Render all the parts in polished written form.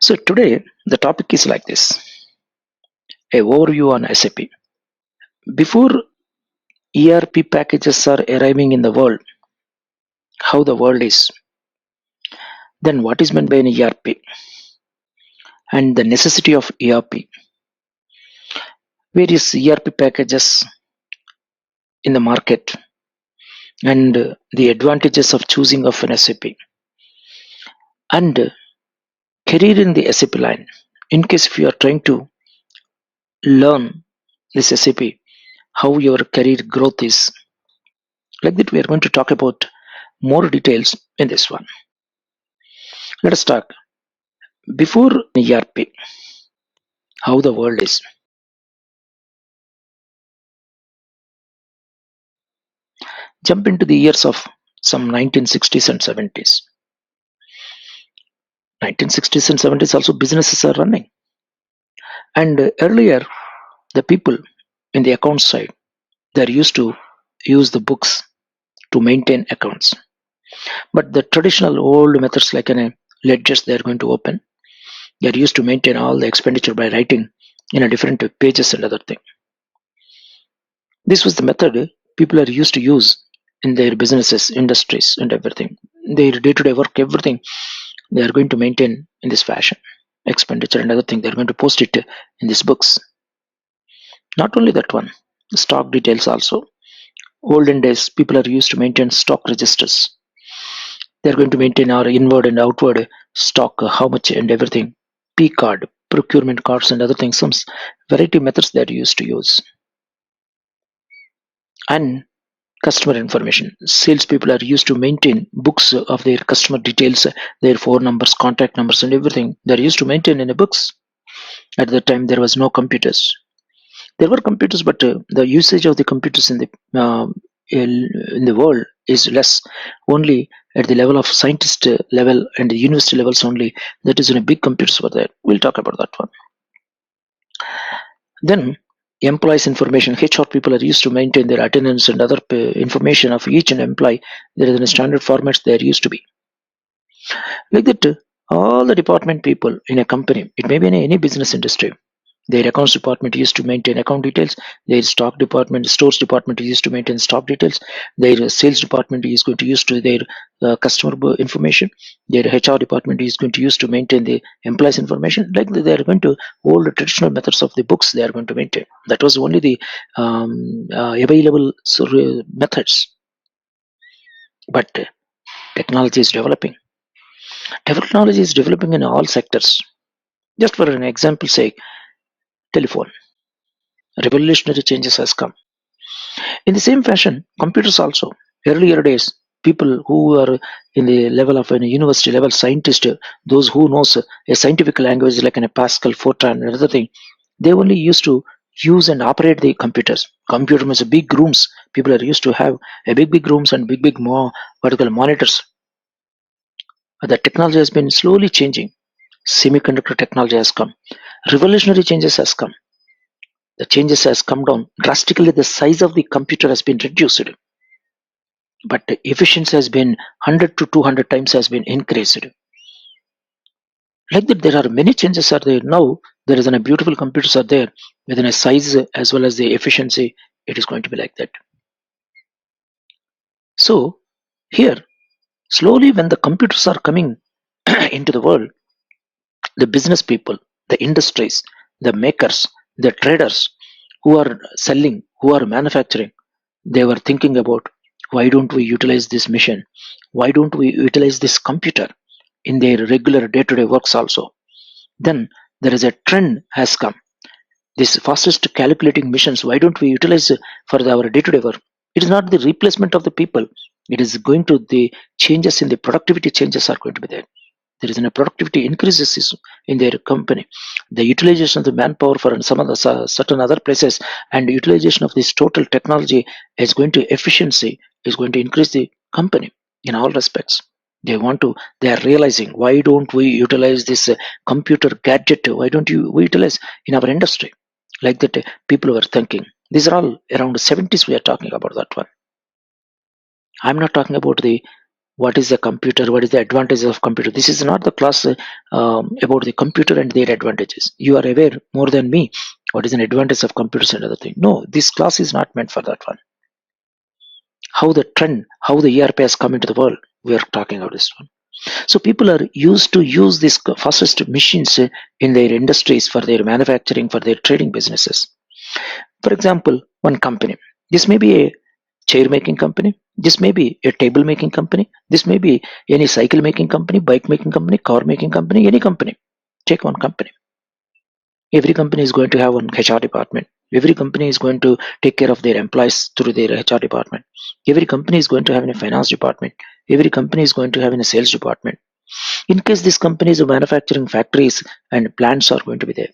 So today the topic is like this: a overview on SAP. Before ERP packages are arriving in the world, how the world is, then what is meant by an ERP and the necessity of ERP, various ERP packages in the market, and the advantages of choosing of an SAP, and career in the SAP line. In case if you are trying to learn this SAP, how your career growth is. Like that, we are going to talk about more details in this one. Let us start. Before ERP, how the world is. Jump into the years of some 1960s and 70s. 1960s and 70s also businesses are running. And earlier, the people in the account side, they're used to use the books to maintain accounts. But the traditional old methods like a ledgers they're going to open, they're used to maintain all the expenditure by writing in a different pages and other thing. This was the method people are used to use in their businesses, industries, and everything. Their day-to-day work, everything they are going to maintain in this fashion. Expenditure and other thing, they're going to post it in these books. Not only that one, stock details also. Olden days, people are used to maintain stock registers. They're going to maintain our inward and outward stock, how much and everything. P card, procurement cards, and other things. Some variety of methods they're used to use. And customer information. Salespeople are used to maintain books of their customer details, their phone numbers, contact numbers, and everything. They're used to maintain in the books. At the time, there was no computers. There were computers, but the usage of the computers in the world is less. Only at the level of scientist level and the university levels only. That is when a big computers were there. We'll talk about that one. Then employees information. HR people are used to maintain their attendance and other information of each and employee. There is a standard formats they are used to be. Like that, all the department people in a company, it may be in any business industry, their accounts department used to maintain account details, their stock department, stores department used to maintain stock details, their sales department is going to use to their customer information, their HR department is going to use to maintain the employees information. Like they are going to all the traditional methods of the books they are going to maintain. That was only the available methods. But technology is developing. Technology is developing in all sectors. Just for an example sake, telephone. Revolutionary changes has come. In the same fashion, computers also. Earlier days, people who are in the level of a university level scientist, those who knows a scientific language like a Pascal, Fortran, and other thing, they only used to use and operate the computers. Computer means big rooms. People are used to have a big rooms and big more particular monitors. The technology has been slowly changing. Semiconductor technology has come. Revolutionary changes has come. The changes has come down drastically. The size of the computer has been reduced, but the efficiency has been 100 to 200 times has been increased. Like that, there are many changes are there now. There is a beautiful computers are there within a size as well as the efficiency. It is going to be like that. So here, slowly when the computers are coming into the world, the business people, the industries, the makers, the traders who are selling, who are manufacturing, they were thinking about why don't we utilize this machine? Why don't we utilize this computer in their regular day-to-day works also? Then there is a trend has come. This fastest calculating machines, why don't we utilize for our day-to-day work? It is not the replacement of the people. It is going to the changes in the productivity changes are going to be there. There is a productivity increases in their company. The utilization of the manpower for some other certain other places and utilization of this total technology is going to efficiency is going to increase the company in all respects. They are realizing why don't we utilize this computer gadget? Why don't we utilize in our industry? Like that, people were thinking. These are all around the 70s we are talking about that one. I'm not talking about the what is the computer, what is the advantage of computer. This is not the class about the computer and their advantages. You are aware more than me what is an advantage of computers and other thing. No, this class is not meant for that one. How the trend, how the ERP has come into the world, we are talking about this one. So people are used to use these fastest machines in their industries for their manufacturing, for their trading businesses. For example, one company, this may be a chair making company, this may be a table making company, this may be any cycle making company, bike making company, car making company, any company. Take one company. Every company is going to have one HR department. Every company is going to take care of their employees through their HR department. Every company is going to have a finance department. Every company is going to have a sales department. In case these companies are manufacturing factories and plants are going to be there.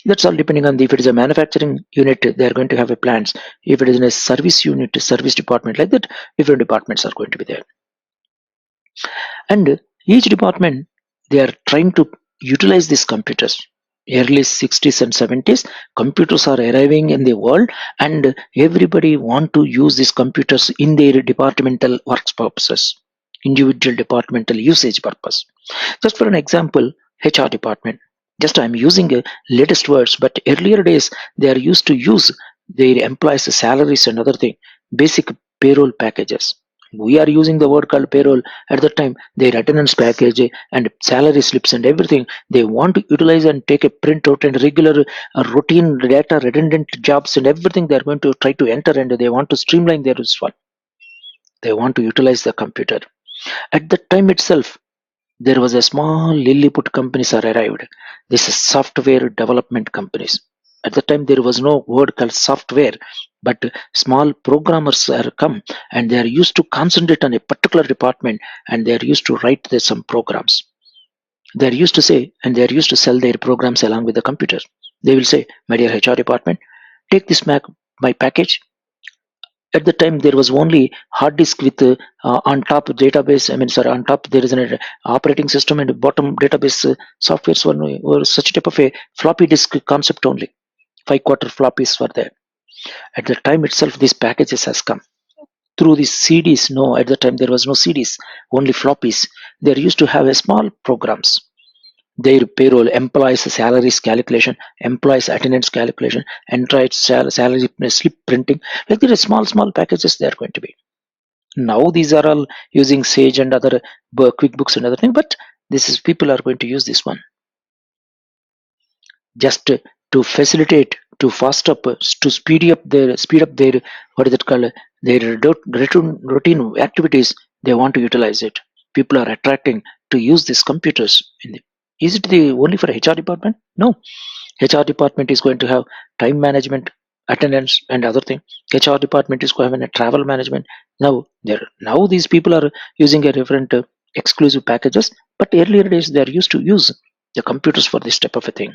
That's all depending on if it is a manufacturing unit, they are going to have a plants. If it is in a service unit, service department, like that, different departments are going to be there. And each department, they are trying to utilize these computers. Early 60s and 70s, computers are arriving in the world, and everybody want to use these computers in their departmental works purposes, individual departmental usage purpose. Just for an example, HR department. Just I'm using latest words, but earlier days they are used to use their employees' salaries and other thing, basic payroll packages. We are using the word called payroll. At the time, their attendance package and salary slips and everything they want to utilize and take a printout and regular routine data, redundant jobs and everything they are going to try to enter, and they want to streamline their one. They want to utilize the computer. At the time itself, there was a small Lilliput companies are arrived. This is software development companies. At the time there was no word called software, but small programmers are come and they are used to concentrate on a particular department, and they are used to write some programs. They are used to say, and they are used to sell their programs along with the computer. They will say, my dear HR department, take this Mac, my package. At the time there was only hard disk with on top database, I mean sorry, on top there is an operating system, and bottom database softwares were such type of a floppy disk concept only. 5 quarter floppies were there. At the time itself these packages has come through these CDs. No, at the time there was no CDs, only floppies. They used to have a small programs, their payroll, employees salaries calculation, employees attendance calculation, employees salary slip printing, like there are small packages they are going to be. Now these are all using Sage and other QuickBooks and other thing, but this is people are going to use this one just to facilitate, to fast up, to speed up their what is it called, their routine activities. They want to utilize it. People are attracting to use these computers is it the only for HR department? No, HR department is going to have time management, attendance and other thing. HR department is going to have a travel management. Now these people are using a different exclusive packages, but earlier days they are used to use the computers for this type of a thing.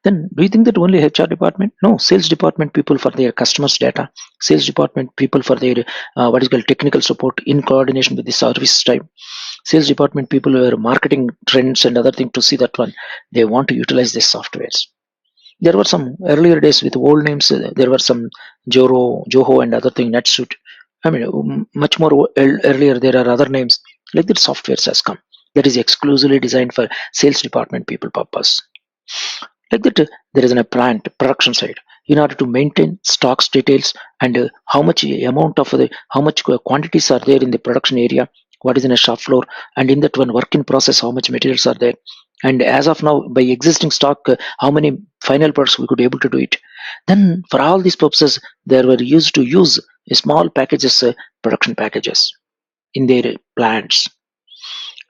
Then do you think that only HR department? No, sales department people for their customers data, sales department people for their what is called technical support in coordination with the service time, sales department people who are marketing trends and other thing to see that one. They want to utilize these softwares. There were some earlier days with old names. There were some Joho and other thing, NetSuite. I mean, much more earlier there are other names. Like that softwares has come. That is exclusively designed for sales department people purpose. Like that, there is a plant production side. In order to maintain stocks details and how much amount of the how much quantities are there in the production area, what is in a shop floor, and in that one work in process, how much materials are there, and as of now by existing stock, how many final products we could able to do it. Then for all these purposes, they were used to use small packages, production packages in their plants.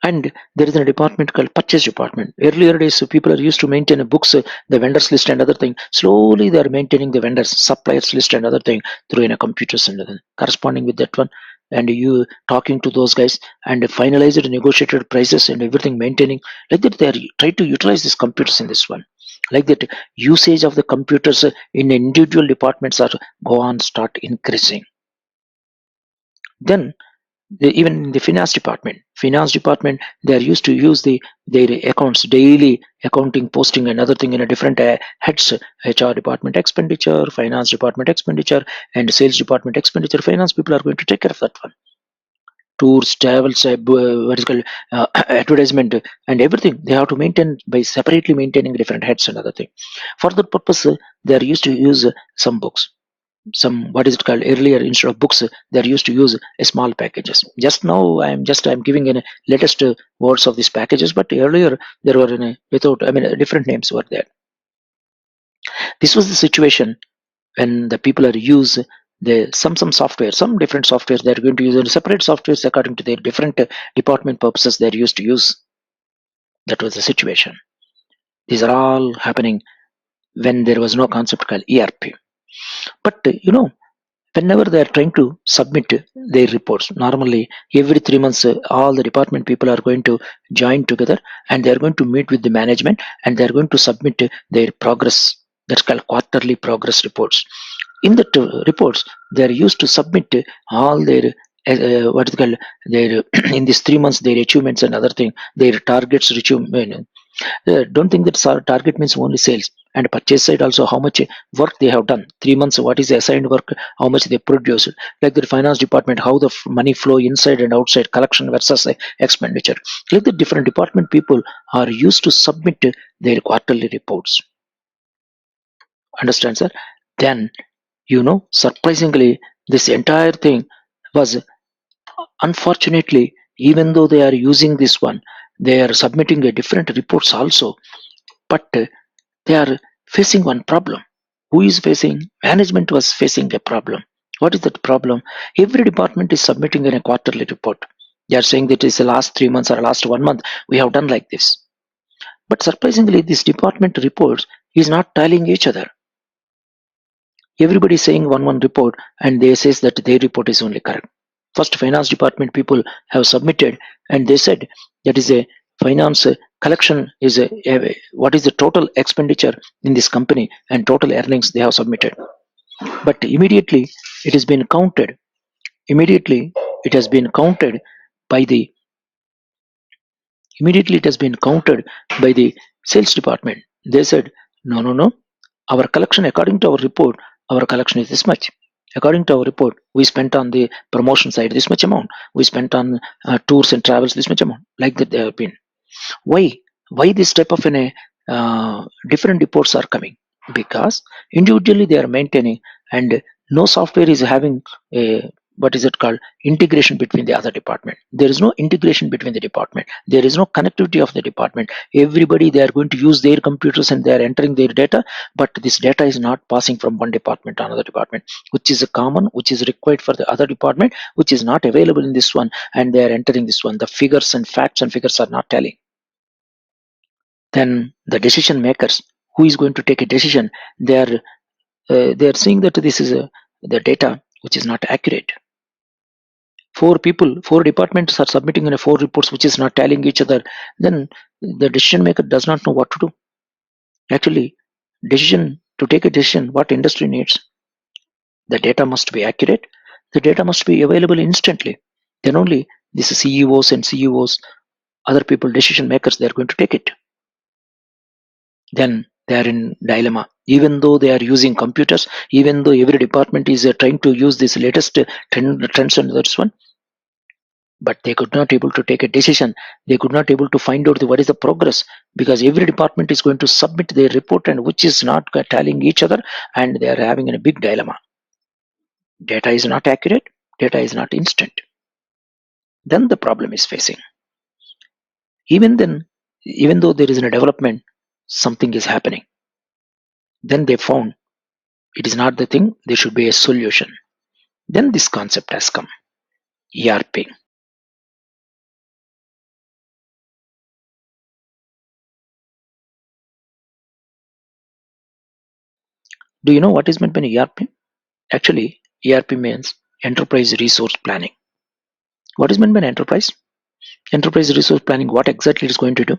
And there is a department called purchase department. Earlier days people are used to maintain books, the vendors list and other thing. Slowly they are maintaining the vendors suppliers list and other thing through in a computers and other corresponding with that one, and you talking to those guys and finalized negotiated prices and everything maintaining. Like that they are try to utilize these computers in this one. Like that usage of the computers in individual departments are go on start increasing. Then even in the finance department they are used to use their accounts daily accounting posting and other thing in a different heads. HR department expenditure, finance department expenditure, and sales department expenditure. Finance people are going to take care of that one. tours, travels, what is called advertisement, and everything. They have to maintain by separately maintaining different heads and other thing. For that purpose, they are used to use some books. Some, what is it called, earlier instead of books, they are used to use a small packages. Just now I'm giving in a latest words of these packages, but earlier there were in a, without, I mean, different names were there. This was the situation when the people are use the some software, some different softwares they're going to use separate softwares according to their different department purposes they're used to use. That was the situation. These are all happening when there was no concept called ERP. But whenever they are trying to submit their reports, normally every 3 months, all the department people are going to join together, and they are going to meet with the management, and they are going to submit their progress. That's called quarterly progress reports. In the reports, they are used to submit all their what is called their in these 3 months their achievements and other thing, their targets don't think that target means only sales, and purchase side also how much work they have done. 3 months, what is the assigned work, how much they produced. Like the finance department, how the money flow inside and outside, collection versus expenditure. Like the different department people are used to submit their quarterly reports. Understand, sir? Then surprisingly, this entire thing was, unfortunately, even though they are using this one, they are submitting a different reports also, but they are facing one problem. Who is facing? Management was facing a problem. What is that problem? Every department is submitting in a quarterly report. They are saying that it's the last 3 months or last 1 month we have done like this. But surprisingly, this department reports is not telling each other. Everybody is saying one report, and they says that their report is only correct. First, finance department people have submitted, and they said that is a finance collection is what is the total expenditure in this company and total earnings they have submitted. But immediately it has been counted. Immediately it has been counted by the immediately it has been counted by the sales department. They said, no. Our collection, according to our report, our collection is this much. According to our report, we spent on the promotion side this much amount. We spent on tours and travels this much amount. Like that they have been. Why? Why this type of different reports are coming? Because individually they are maintaining, and no software is having a, what is it called, integration between the other department. There is no integration between the department. There is no connectivity of the department. Everybody, they are going to use their computers and they are entering their data, but this data is not passing from one department to another department, which is a common, which is required for the other department, which is not available in this one, and they are entering this one. The figures and facts and figures are not telling. Then the decision makers, who is going to take a decision, they are seeing that this is the data which is not accurate. Four departments are submitting in a 4 reports which is not telling each other. Then the decision maker does not know what to do. Actually, to take a decision, what industry needs, the data must be accurate, the data must be available instantly. Then only these CEOs, other people, decision makers, they are going to take it. Then they are in dilemma. Even though they are using computers, even though every department is trying to use this latest trends and that's one, but they could not able to take a decision. They could not able to find out what is the progress, because every department is going to submit their report and which is not tallying each other, and they are having a big dilemma. Data is not accurate, data is not instant. Then the problem is facing. Even then, even though there is a development, something is happening. Then they found it is not the thing, there should be a solution. Then this concept has come, ERP. Do you know what is meant by ERP? Actually, ERP means Enterprise Resource Planning. What is meant by enterprise? Enterprise resource planning, what exactly it is going to do?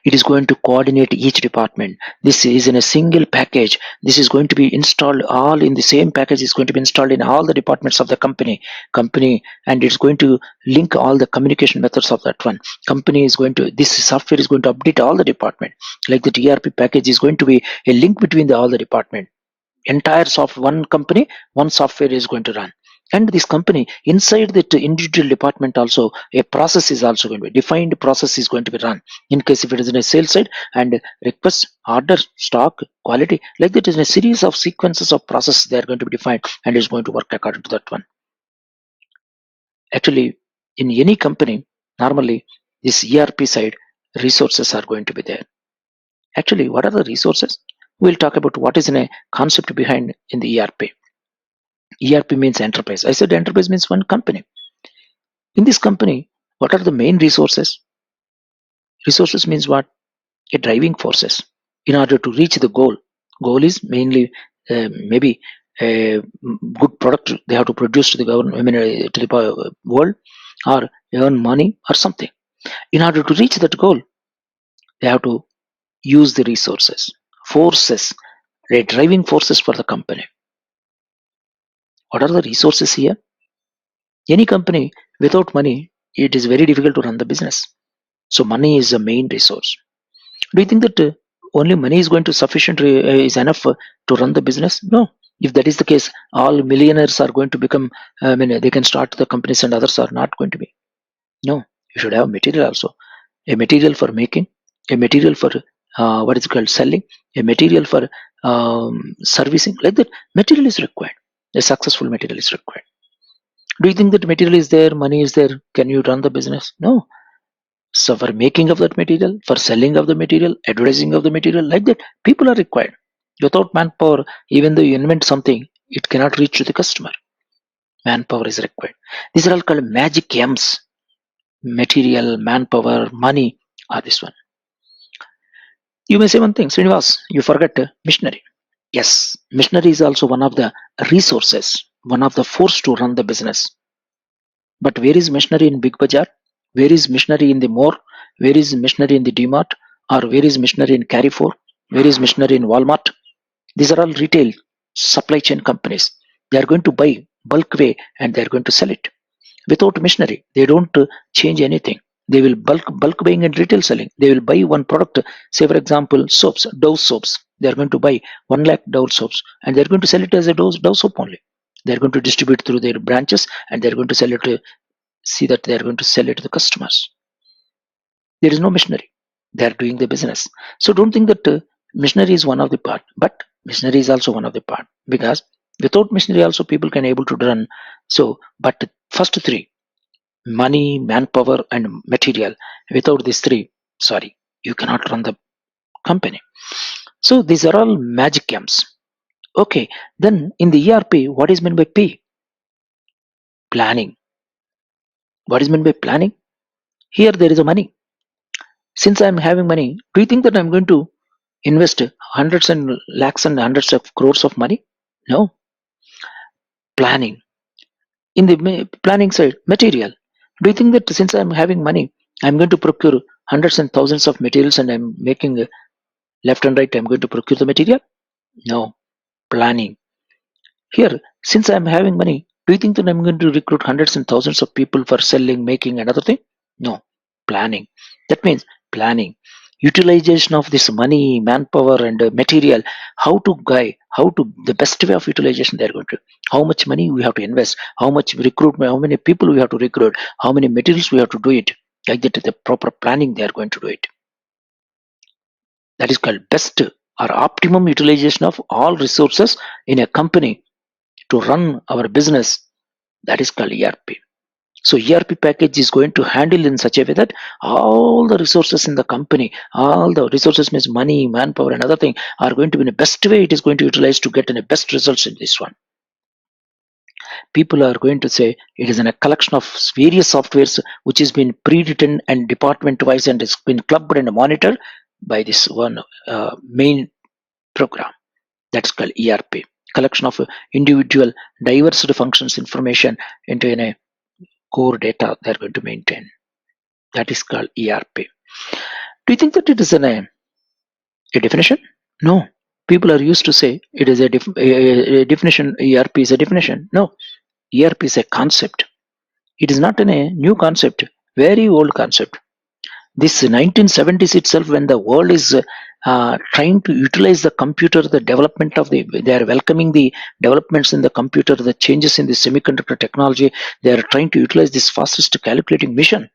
It is going to coordinate each department. This is in a single package. This is going to be installed all in the same package. Is going to be installed in all the departments of the company, and it's going to link all the communication methods of that one. This software is going to update all the department. Like the ERP package is going to be a link between all the department. Entire one company, one software is going to run. And this company, inside that individual department also, a process is also going to be defined, process is going to be run. In case if it is in a sales side, and request, order, stock, quality, like that is a series of sequences of process they are going to be defined, and is going to work according to that one. Actually, in any company, normally this ERP side, resources are going to be there. Actually, what are the resources? We'll talk about what is in a concept behind in the ERP. ERP means enterprise. I said enterprise means one company. In this company, what are the main resources? Resources means what? A driving forces. In order to reach the goal, goal is mainly maybe a good product they have to produce to the government, I mean, to the world, or earn money or something. In order to reach that goal, they have to use the resources, forces, the driving forces for the company. What are the resources here? Any company without money, it is very difficult to run the business. So money is the main resource. Do you think that only money is going to sufficient is enough to run the business? No. If that is the case, all millionaires are going to become. I mean, they can start the companies, and others are not going to be. No. You should have material also. A material for making, a material for what is called selling, a material for servicing. Like that, material is required. A successful material is required. Do you think that material is there, money is there? Can you run the business? No. So for making of that material, for selling of the material, advertising of the material, like that, people are required. Without manpower, even though you invent something, it cannot reach to the customer. Manpower is required. These are all called magic M's. Material, manpower, money are this one. You may say one thing, Srinivas, you forgot missionary. Yes, missionary is also one of the resources, one of the force to run the business. But where is missionary in Big Bazaar? Where is missionary in the More? Where is missionary in the DMart? Or where is missionary in Carrefour? Where is missionary in Walmart? These are all retail supply chain companies. They are going to buy bulk way and they are going to sell it. Without missionary, they don't change anything. They will bulk buying and retail selling. They will buy one product, say for example, soaps, Dove soaps. They are going to buy 1 lakh Dove soaps and they are going to sell it as a Dove soap only. They are going to distribute through their branches and they are going to sell it to see that they are going to sell it to the customers. There is no missionary. They are doing the business. So don't think that missionary is one of the part, but missionary is also one of the part, because without missionary also people can able to run. So, but first three, money, manpower, and material. Without these three, sorry, you cannot run the company. So these are all magic camps. Okay, then in the ERP, what is meant by P? Planning. What is meant by planning? Here there is a money. Since I'm having money, do you think that I'm going to invest hundreds and lakhs and hundreds of crores of money? No. Planning. In the planning side, material. Do you think that since I'm having money, I'm going to procure hundreds and thousands of materials and I'm making left and right, I'm going to procure the material? No. Planning. Here, since I'm having money, do you think that I'm going to recruit hundreds and thousands of people for selling, making, another thing? No. Planning. That means planning. Utilization of this money, manpower, and material. How to guide, how to the best way of utilization they are going to. How much money we have to invest, how much recruitment, how many people we have to recruit, how many materials we have to do it. Like that, the proper planning they are going to do it. That is called best or optimum utilization of all resources in a company to run our business. That is called ERP. So ERP package is going to handle in such a way that all the resources in the company, all the resources means money, manpower, and other thing are going to be in the best way it is going to utilize to get in the best results in this one. People are going to say it is in a collection of various softwares which has been pre-written and department wise and has been clubbed and monitored by this one main program. That's called ERP. Collection of individual diverse functions information into a core data they're going to maintain. That is called ERP. Do you think that it is a definition? No. People are used to say it is a definition. ERP is a definition. No. ERP is a concept. It is not a new concept. Very old concept. This 1970s itself, when the world is trying to utilize the computer, the development of they are welcoming the developments in the computer, the changes in the semiconductor technology. They are trying to utilize this fastest calculating mission.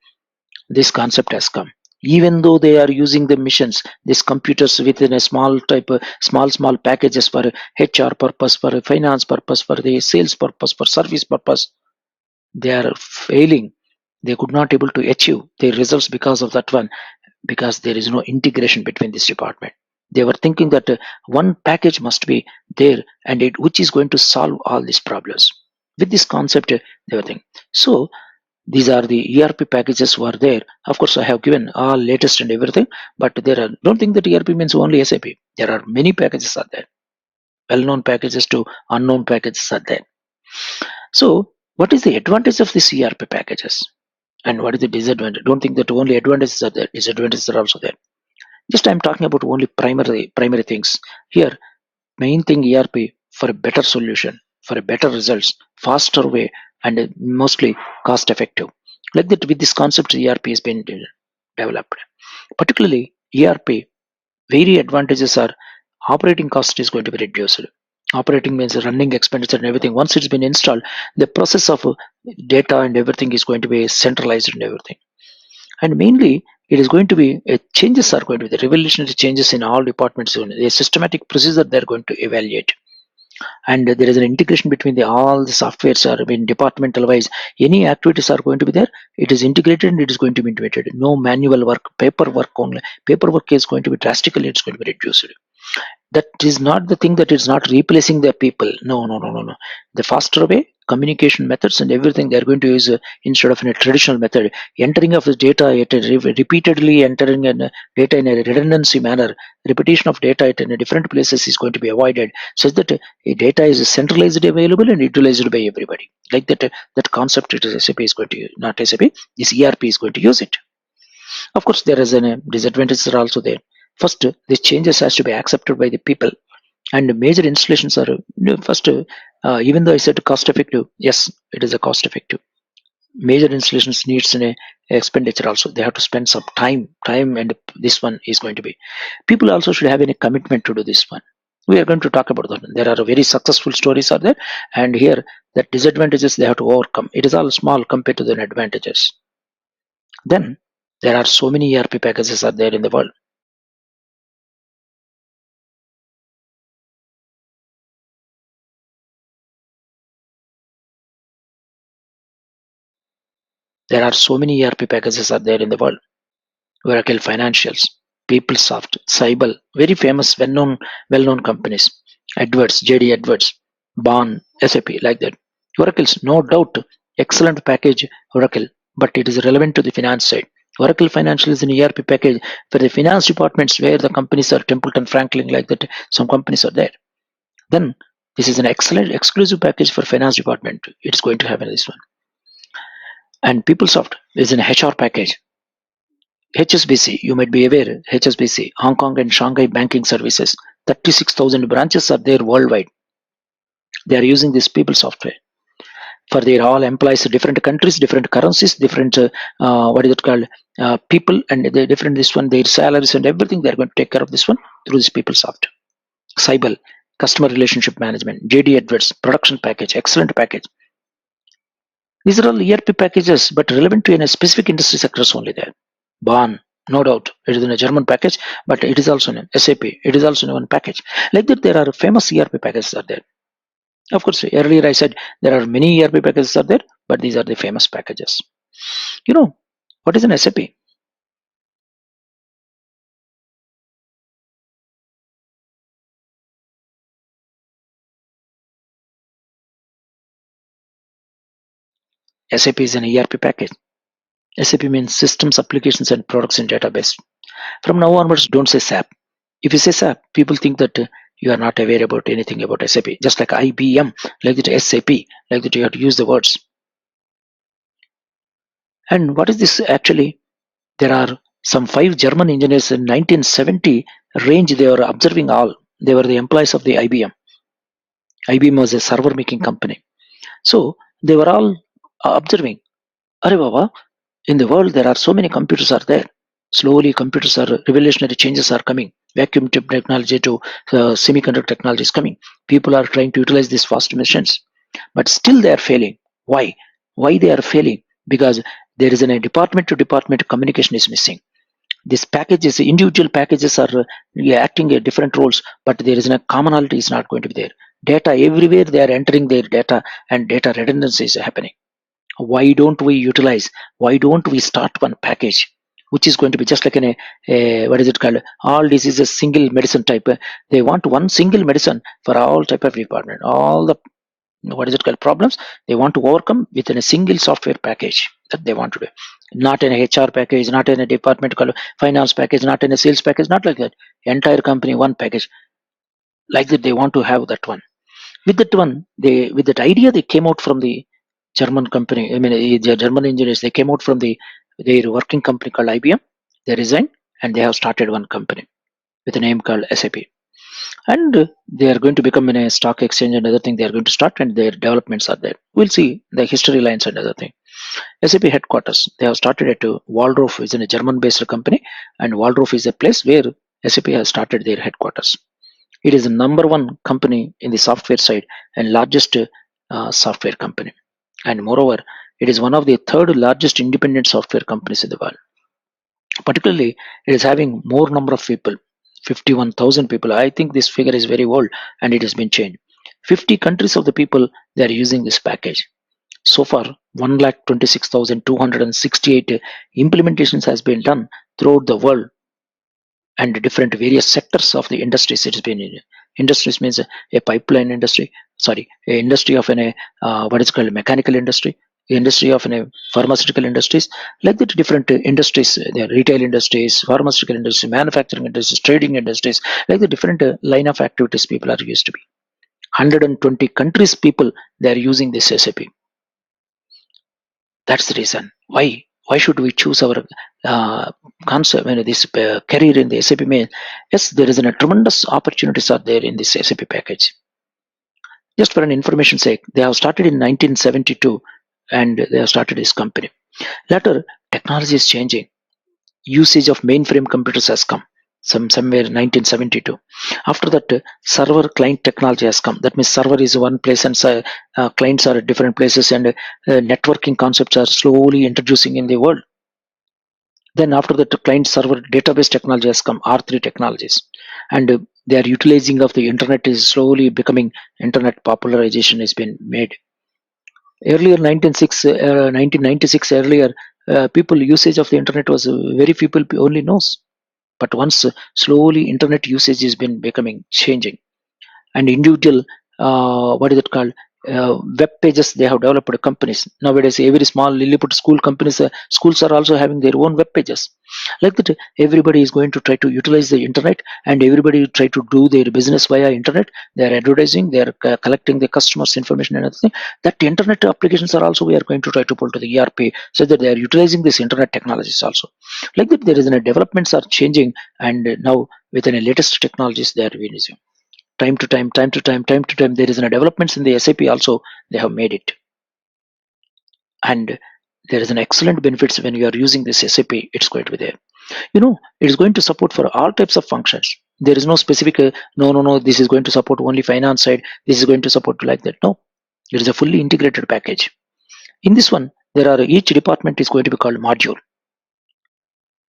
This concept has come. Even though they are using the missions, these computers within a small type of small packages for HR purpose, for finance purpose, for the sales purpose, for service purpose, they are failing. They could not able to achieve their results because of that one, because there is no integration between this department. They were thinking that one package must be there, and which is going to solve all these problems. With this concept, they were thinking. So these are the ERP packages who are there. Of course, I have given all latest and everything, but there are, don't think that ERP means only SAP. There are many packages are there. Well-known packages to unknown packages are there. So, what is the advantage of these ERP packages? And what is the disadvantage? Don't think that only advantages are there, disadvantages are also there. Just I'm talking about only primary things. Here, main thing ERP for a better solution, for a better results, faster way, and mostly cost effective. Like that, with this concept, ERP has been developed. Particularly ERP, very advantages are operating cost is going to be reduced. Operating means running expenditure and everything. Once it's been installed, the process of data and everything is going to be centralized and everything. And mainly, it is going to be changes are going to be the revolutionary changes in all departments. A systematic procedure they're going to evaluate, and there is an integration between all the softwares are being departmental wise. Any activities are going to be there. It is integrated and it is going to be integrated. No manual work, paperwork only. Paperwork is going to be drastically. It's going to be reduced. That is not the thing that is not replacing the people. No. The faster way communication methods and everything they're going to use instead of in a traditional method, entering of the data repeatedly entering data in a redundancy manner. Repetition of data in a different places is going to be avoided, such that data is centralized, available and utilized by everybody. Like that, that concept it is SAP is going to, not SAP, this ERP is going to use it. Of course, there is a disadvantages are also there. First, these changes has to be accepted by the people, and major installations are first. Even though I said cost effective, yes, it is a cost effective. Major installations needs an expenditure also. They have to spend some time, and this one is going to be. People also should have any commitment to do this one. We are going to talk about that. There are very successful stories are there, and here the disadvantages they have to overcome. It is all small compared to the advantages. Then there are so many ERP packages are there in the world. There are so many ERP packages are there in the world. Oracle Financials, PeopleSoft, Cyber, very famous, well-known companies. Edwards, JD Edwards, Bond, SAP, like that. Oracle's no doubt excellent package, Oracle, but it is relevant to the finance side. Oracle Financial is an ERP package for the finance departments where the companies are Templeton, Franklin, like that. Some companies are there. Then this is an excellent exclusive package for finance department. It's going to have this one. And PeopleSoft is an HR package. HSBC, you might be aware, HSBC, Hong Kong and Shanghai banking services, 36,000 branches are there worldwide. They are using this people software for their all employees, different countries, different currencies, different, what is it called, people, and the different this one, their salaries and everything. They are going to take care of this one through this people software. Cyber, customer relationship management, JD Edwards, production package, excellent package. These are all ERP packages, but relevant to a specific industry sectors only there. Bahn, no doubt, it is in a German package, but it is also in SAP. It is also in one package. Like that, there are famous ERP packages are there. Of course, earlier I said there are many ERP packages are there, but these are the famous packages. You know, what is an SAP? SAP is an ERP package. SAP means systems, applications, and products in database. From now onwards, don't say SAP. If you say SAP, people think that you are not aware about anything about SAP. Just like IBM, like that SAP, like that you have to use the words. And what is this actually? There are some 5 German engineers in 1970 range. They were observing all. They were the employees of the IBM. IBM was a server making company. So they were all observing. Are Baba, in the world there are so many computers are there. Slowly, revolutionary changes are coming. Vacuum tube technology to semiconductor technology is coming. People are trying to utilize these fast machines, but still they are failing. Why? Why they are failing? Because there is a department to department communication is missing. These packages, individual packages are acting different roles, but there is a commonality is not going to be there. Data everywhere they are entering their data, and data redundancy is happening. Why don't we utilize? Why don't we start one package which is going to be just like what is it called? All diseases single medicine type. They want one single medicine for all type of department. All the what is it called problems they want to overcome within a single software package that they want to do. Not in a HR package, not in a department called finance package, not in a sales package, not like that. Entire company one package like that. They want to have that one. With that one, they with that idea they came out from the German company. I mean, the German engineers. They came out from their working company called IBM. They resigned and they have started one company with a name called SAP. And they are going to become in a stock exchange and other thing. They are going to start and their developments are there. We'll see the history lines and other thing. SAP headquarters. They have started at Waldorf, is in a German-based company, and Waldorf is a place where SAP has started their headquarters. It is the number one company in the software side and largest software company. And moreover, it is one of the third largest independent software companies in the world. Particularly, it is having more number of people, 51,000 people. I think this figure is very old and it has been changed. 50 countries of the people they are using this package. So far, 1,26,268 implementations has been done throughout the world and different various sectors of the industries it has been in. Industries means a pipeline industry, sorry, a industry of what is called mechanical industry, industry of pharmaceutical industries, like that different industries, the retail industries, pharmaceutical industries, manufacturing industries, trading industries, like the different line of activities people are used to be. 120 countries people they are using this SAP. That's the reason why should we choose our concept this career in the SAP mail. Yes, there is a tremendous opportunities are there in this SAP package. Just for an information sake, they have started in 1972 and they have started this company. Later, technology is changing. Usage of mainframe computers has come somewhere 1972. After that, server client technology has come. That means server is one place and clients are at different places, and networking concepts are slowly introducing in the world. Then after that, the client server database technology has come, R3 technologies, and they are utilizing of the internet is slowly becoming. Internet popularization has been made. Earlier 1996 earlier, people usage of the internet was very few people only knows. But once slowly internet usage has been becoming changing, and individual what is it called, web pages they have developed companies nowadays. Every small Lilliput school companies, schools are also having their own web pages. Like that, everybody is going to try to utilize the internet, and everybody try to do their business via internet. They are advertising, they are collecting the customers information and everything. That internet applications are also we are going to try to pull to the ERP, so that they are utilizing this internet technologies also. Like that, there is developments are changing, and now within the latest technologies they are using. Time to time, there is a developments in the SAP also they have made it. And there is an excellent benefits when you are using this SAP. It's going to be there. It is going to support for all types of functions. There is no specific no, this is going to support only finance side, this is going to support like that. No, it is a fully integrated package. In this one, there are each department is going to be called module.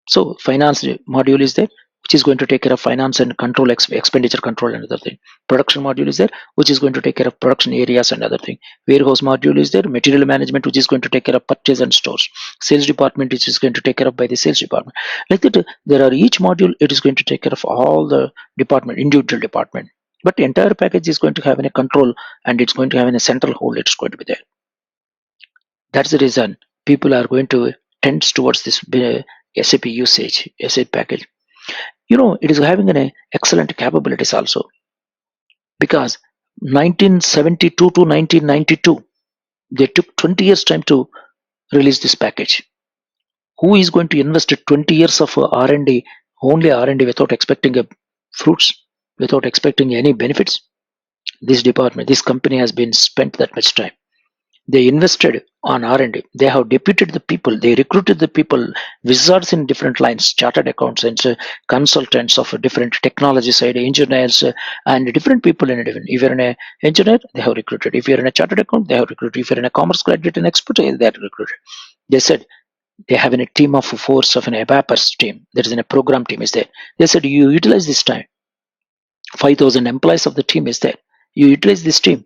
So finance module is there, which is going to take care of finance and control expenditure control and other thing. Production module is there, which is going to take care of production areas and other thing. Warehouse module is there, material management, which is going to take care of purchase and stores. Sales department, which is going to take care of by the sales department. Like that, there are each module, it is going to take care of all the department, individual department. But the entire package is going to have a control, and it's going to have a central hold. It's going to be there. That's the reason people are going to tend towards this SAP usage, SAP package. It is having an excellent capabilities also, because 1972 to 1992, they took 20 years time to release this package. Who is going to invest 20 years of R&D, only R&D, without expecting fruits, without expecting any benefits? This company has been spent that much time. They invested on R&D. They have deputed the people. They recruited the people, wizards in different lines, chartered accountants, consultants of a different technology side, engineers, and different people in a different. If you're an engineer, they have recruited. If you're in a chartered account, they have recruited. If you're in a commerce graduate and expert, they have recruited. They said they have in a team of force of an ABAPers team. There is in a program team is there. They said you utilize this time. 5,000 employees of the team is there. You utilize this team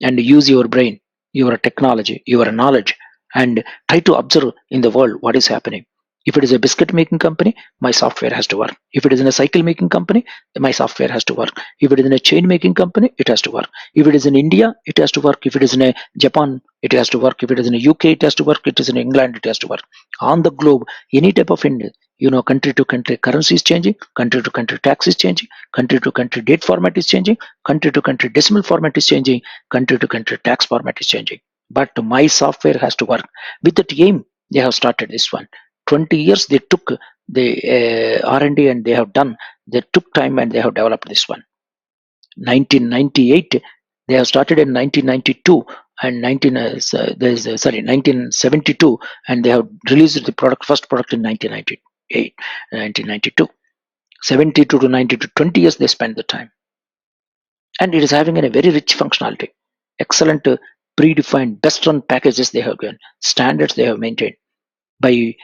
and use your brain, your technology, your knowledge, and try to observe in the world what is happening. If it is a biscuit making company, my software has to work. If it is in a cycle making company, my software has to work. If it is in a chain making company, it has to work. If it is in India, it has to work. If it is in a Japan, it has to work. If it is in a UK, it has to work. It is in England, it has to work. On the globe, any type of India, country to country currency is changing, country to country tax is changing, country to country date format is changing, country to country decimal format is changing, country to country tax format is changing. But my software has to work. With that aim, they have started this one. 20 years they took the R&D and they have done. They took time and they have developed this one. 1998, they have started in 1992 and 1972, and they have released the first product in 1998, 1992. 72 to 92, 20 years they spent the time, and it is having a very rich functionality, excellent predefined best run packages they have given, standards they have maintained by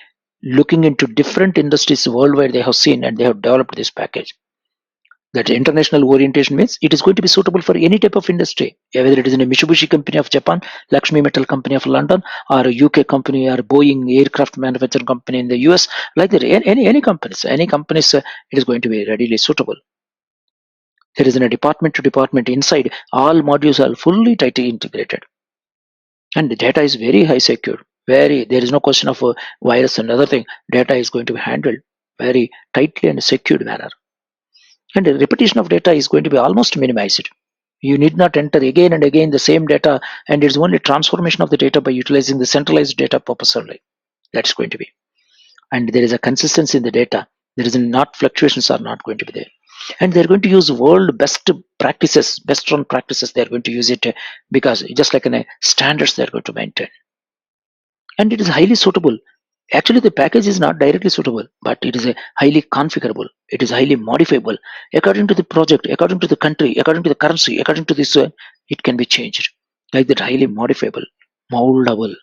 looking into different industries worldwide. They have seen and they have developed this package. That international orientation means it is going to be suitable for any type of industry, whether it is in a Mitsubishi company of Japan, Lakshmi Metal company of London, or a UK company, or Boeing aircraft manufacturing company in the US. Like that, any companies, it is going to be readily suitable. There is a department to department inside. All modules are fully tightly integrated, and the data is very high secure. Very, there is no question of a virus and other thing. Data is going to be handled very tightly and secured manner, and the repetition of data is going to be almost minimized. You need not enter again and again the same data, and it's only transformation of the data by utilizing the centralized data purpose only. That's going to be, and there is a consistency in the data. There is not fluctuations are not going to be there, and they're going to use world best practices, best run practices. They're going to use it because just like in a standards they're going to maintain, and it is highly suitable. Actually, the package is not directly suitable, but it is a highly configurable. It is highly modifiable according to the project, according to the country, according to the currency, according to this. It can be changed like that, highly modifiable, moldable.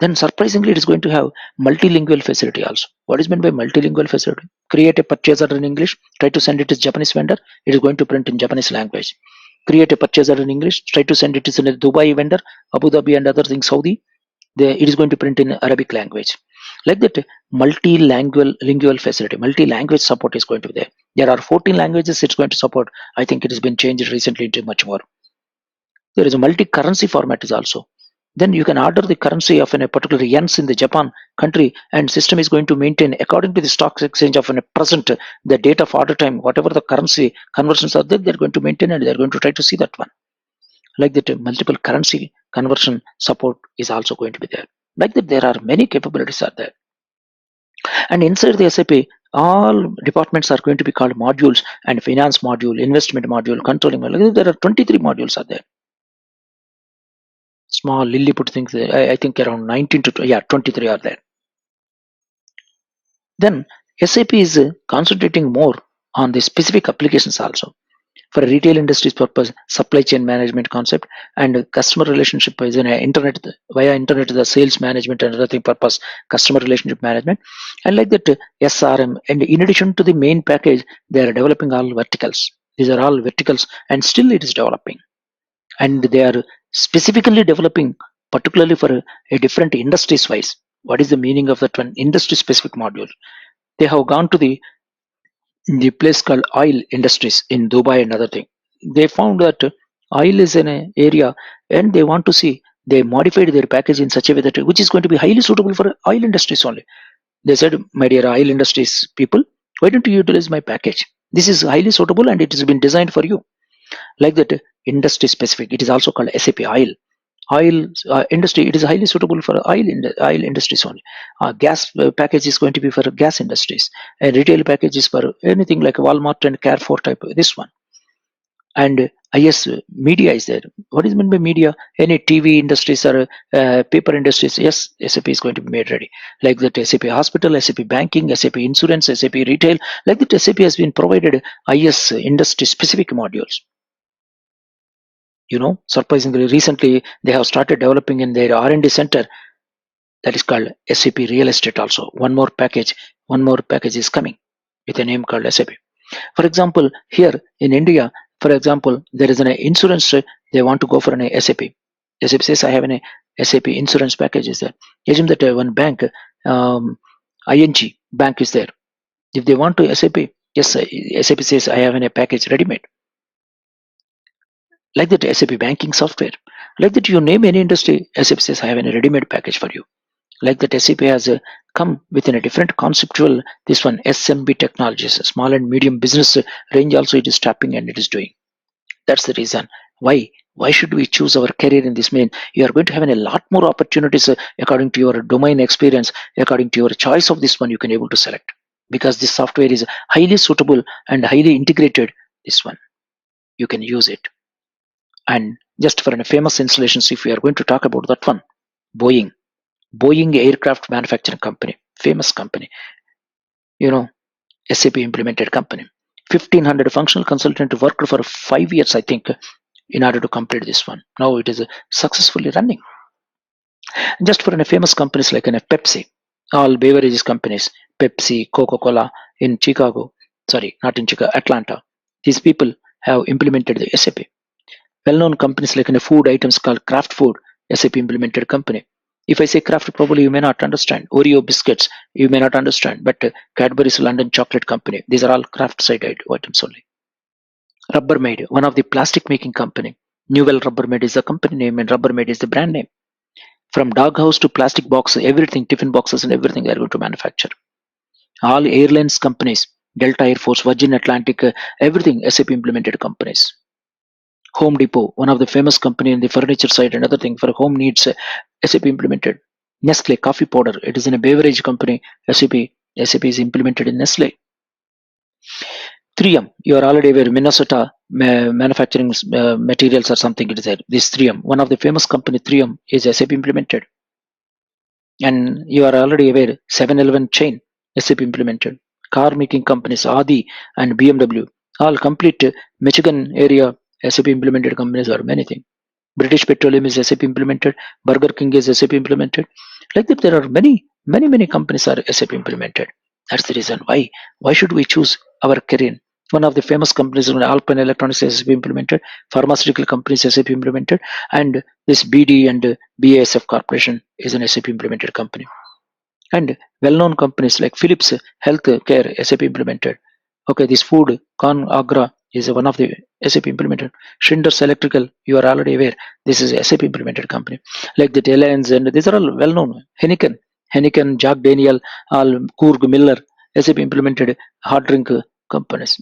Then surprisingly, it is going to have multilingual facility also. What is meant by multilingual facility? Create a purchase order in English, try to send it to Japanese vendor, it is going to print in Japanese language. Create a purchase order in English, try to send it to a Dubai vendor, Abu Dhabi and other things, Saudi, it is going to print in Arabic language. Like that, multilingual facility, multi-language support is going to be there. There are 14 languages it's going to support. I think it has been changed recently into much more. There is a multi-currency format is also. Then you can order the currency of a particular yens in the Japan country, and system is going to maintain according to the stock exchange of a present the date of order time, whatever the currency conversions are there, they're going to maintain and they're going to try to see that one. Like that, multiple currency conversion support is also going to be there. Like that, there are many capabilities are there, and inside the SAP, all departments are going to be called modules, and finance module, investment module, controlling module. There are 23 modules are there. Small Lilliput things. I think around 19 to 23 are there. Then SAP is concentrating more on the specific applications also. For a retail industry's purpose, supply chain management concept, and customer relationship is in a internet, via internet, the sales management and other thing purpose, customer relationship management, and like that, SRM. And in addition to the main package, they are developing all verticals. These are all verticals, and still it is developing, and they are specifically developing particularly for a different industries wise. What is the meaning of that one? Industry specific module. They have gone to the place called oil industries in Dubai and other thing. They found that oil is in an area, and they want to see, they modified their package in such a way that which is going to be highly suitable for oil industries only. They said, my dear oil industries people, why don't you utilize my package? This is highly suitable and it has been designed for you. Like that, industry specific. It is also called SAP oil industry. It is highly suitable for oil industries only. Gas package is going to be for gas industries, and retail package is for anything like Walmart and Carrefour type, this one. And yes, media is there. What is meant by media? Any TV industries or paper industries? Yes, SAP is going to be made ready. Like that, SAP Hospital, SAP Banking, SAP Insurance, SAP Retail. Like that, SAP has been provided IS industry specific modules. Surprisingly, recently they have started developing in their R&D center that is called SAP Real Estate. Also, one more package is coming with a name called SAP. For example, here in India, for example, there is an insurance. They want to go for an SAP. SAP says, I have an SAP insurance package is there. Assume that one bank, um, ING bank is there. If they want to SAP, yes, SAP says, I have a package ready-made. Like that, SAP banking software. Like that, you name any industry, SAP says, I have a ready-made package for you. Like that, SAP has come within a different conceptual, this one, SMB technologies, small and medium business range also it is tapping and it is doing. That's the reason why should we choose our career in this main. You are going to have a lot more opportunities according to your domain experience, according to your choice of this one you can able to select, because this software is highly suitable and highly integrated. This one you can use it. And just for a famous installations, if we are going to talk about that one, Boeing aircraft manufacturing company, famous company, you know SAP implemented company. 1500 functional consultant worked for 5 years, I think, in order to complete this one. Now it is successfully running. Just for famous companies like Pepsi, all beverages companies, Pepsi, Coca-Cola in Chicago, sorry, not in Chicago, Atlanta. These people have implemented the SAP. Well-known companies like food items called Kraft Food, SAP implemented company. If I say Kraft, probably you may not understand. Oreo biscuits, you may not understand, but Cadbury's London Chocolate Company, these are all Kraft side items only. Rubbermaid, one of the plastic making company. Newell Rubbermaid is the company name and Rubbermaid is the brand name. From doghouse to plastic box, everything, tiffin boxes and everything they are going to manufacture. All airlines companies, Delta Air Force, Virgin Atlantic, everything SAP implemented companies. Home Depot, one of the famous company in the furniture side and other thing for home needs, SAP implemented. Nestle coffee powder, it is in a beverage company. SAP is implemented in Nestle. 3M, you are already aware, Minnesota manufacturing materials or something it is there. This 3M, one of the famous company 3M is SAP implemented. And you are already aware, 7-Eleven chain, SAP implemented. Car making companies, Audi and BMW, all complete Michigan area SAP implemented companies are many things. British Petroleum is SAP implemented. Burger King is SAP implemented. Like that, there are many companies are SAP implemented. That's the reason why. Why should we choose our career? One of the famous companies, Alpine Electronics, SAP implemented. Pharmaceutical companies, SAP implemented, and this BD and BASF Corporation is an SAP implemented company. And well-known companies like Philips Healthcare, SAP implemented. Okay, this food, Conagra is one of the SAP implemented. Schindler's Electrical, you are already aware, this is a SAP implemented company. Like the Alliance, and these are all well-known. Heineken, Jack Daniel, all Kurg Miller, SAP implemented hard drink companies.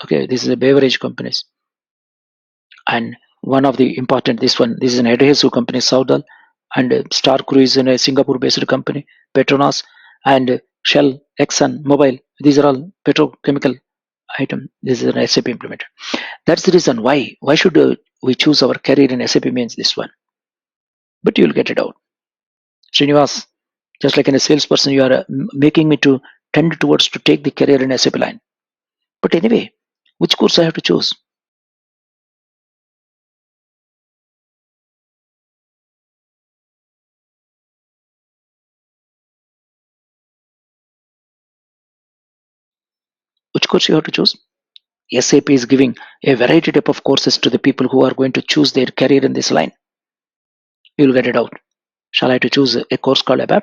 Okay, this is a beverage companies. And one of the important, this is an adhesive company, Saudal, and Star Cruise in a Singapore-based company, Petronas, and Shell, Exxon, Mobil. These are all petrochemical item. This is an SAP implemented. That's the reason why. Why should we choose our career in SAP means this one? But you'll get it out. Srinivas, just like in a salesperson, you are making me to tend towards to take the career in SAP line. But anyway, which course I have to choose? Which course you have to choose? SAP is giving a variety type of courses to the people who are going to choose their career in this line. You'll get it out. Shall I to choose a course called ABAP?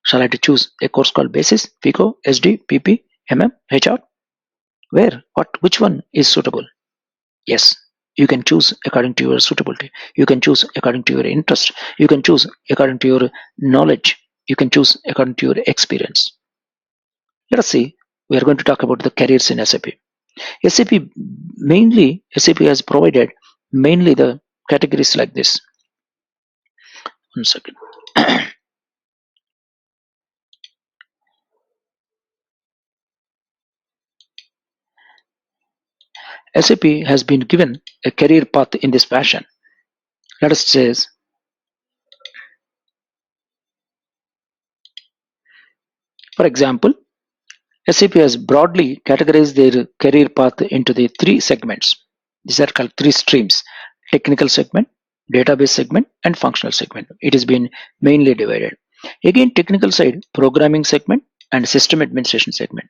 Shall I to choose a course called Basis, FICO, SD, PP, MM, HR? Where? What? Which one is suitable? Yes, you can choose according to your suitability. You can choose according to your interest. You can choose according to your knowledge. You can choose according to your experience. Let us see. We are going to talk about the careers in SAP. SAP has provided mainly the categories like this. One second. SAP has been given a career path in this fashion. Let us say, for example, SAP has broadly categorized their career path into the three segments. These are called three streams: technical segment, database segment, and functional segment. It has been mainly divided. Again, technical side, programming segment and system administration segment.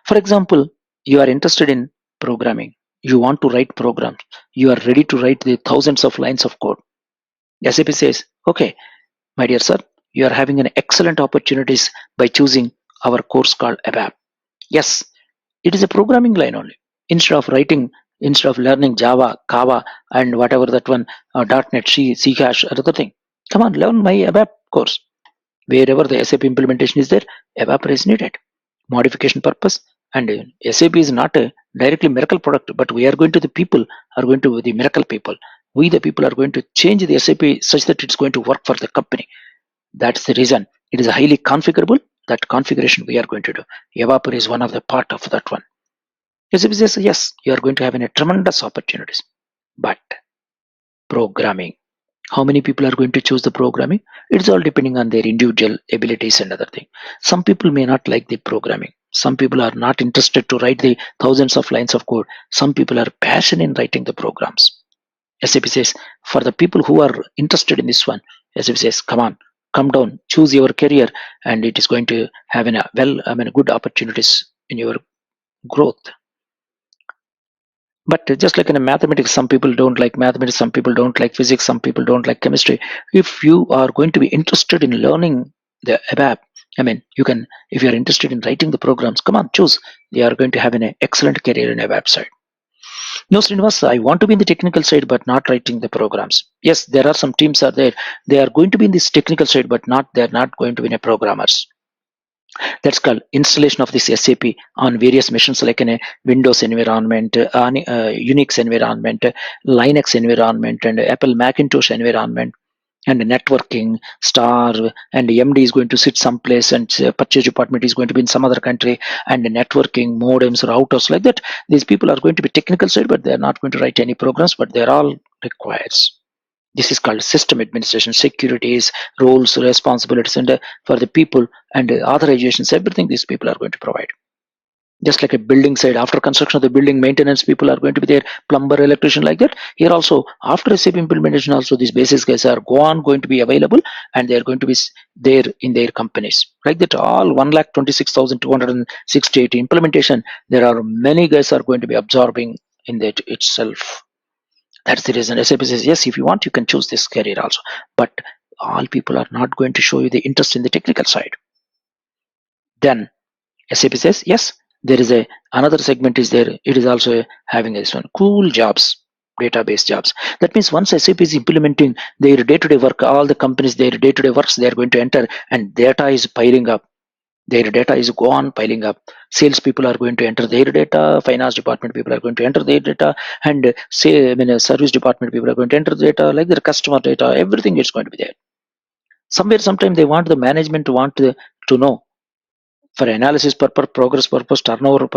For example, you are interested in programming. You want to write programs. You are ready to write the thousands of lines of code. SAP says, okay, my dear sir, you are having an excellent opportunities by choosing our course called ABAP. Yes, it is a programming line only. Instead of learning Java, Kava, and whatever that one, .NET, C Hash, other thing. Come on, learn my ABAP course. Wherever the SAP implementation is there, ABAP is needed. Modification purpose, and SAP is not a directly miracle product, but we are going to the people are going to the miracle people. We the people are going to change the SAP such that it's going to work for the company. That's the reason it is highly configurable. That configuration we are going to do. ABAP is one of the part of that one. SAP says yes, you are going to have a tremendous opportunities, but programming. How many people are going to choose the programming? It's all depending on their individual abilities and other thing. Some people may not like the programming. Some people are not interested to write the thousands of lines of code. Some people are passionate in writing the programs. SAP says for the people who are interested in this one, SAP says, come on, come down, choose your career, and it is going to have good opportunities in your growth. But just like in a mathematics, some people don't like mathematics, some people don't like physics, some people don't like chemistry. If you are going to be interested in learning the ABAP, you can, if you are interested in writing the programs, come on, choose. You are going to have an excellent career in ABAP side. No, Srinivas, I want to be in the technical side, but not writing the programs. Yes, there are some teams are there. They are going to be in this technical side, but they're not going to be in a programmers. That's called installation of this SAP on various machines like in a Windows environment, Unix environment, Linux environment, and Apple Macintosh environment, and networking star, and MD is going to sit someplace, and purchase department is going to be in some other country, and networking modems, routers, like that. These people are going to be technical side, but they are not going to write any programs, but they're all required. This is called system administration, securities, roles, responsibilities, and for the people, and authorizations, everything these people are going to provide. Just like a building side, after construction of the building, maintenance people are going to be there, plumber, electrician, like that. Here also, after SAP implementation, also these basic guys are going to be available, and they are going to be there in their companies. Like that, all 1,26,268 implementation, there are many guys are going to be absorbing in that itself. That's the reason SAP says, yes, if you want, you can choose this career also. But all people are not going to show you the interest in the technical side. Then SAP says, yes, there is another segment is there. It is also having this one, cool jobs, database jobs. That means once SAP is implementing their day-to-day work, all the companies, their day-to-day works, they are going to enter, and data is piling up. Their data is go on piling up. Sales people are going to enter their data, finance department people are going to enter their data, and service department people are going to enter the data, like their customer data, everything is going to be there. Somewhere, sometime they want the management to to know, for analysis purpose, progress purpose, turnover,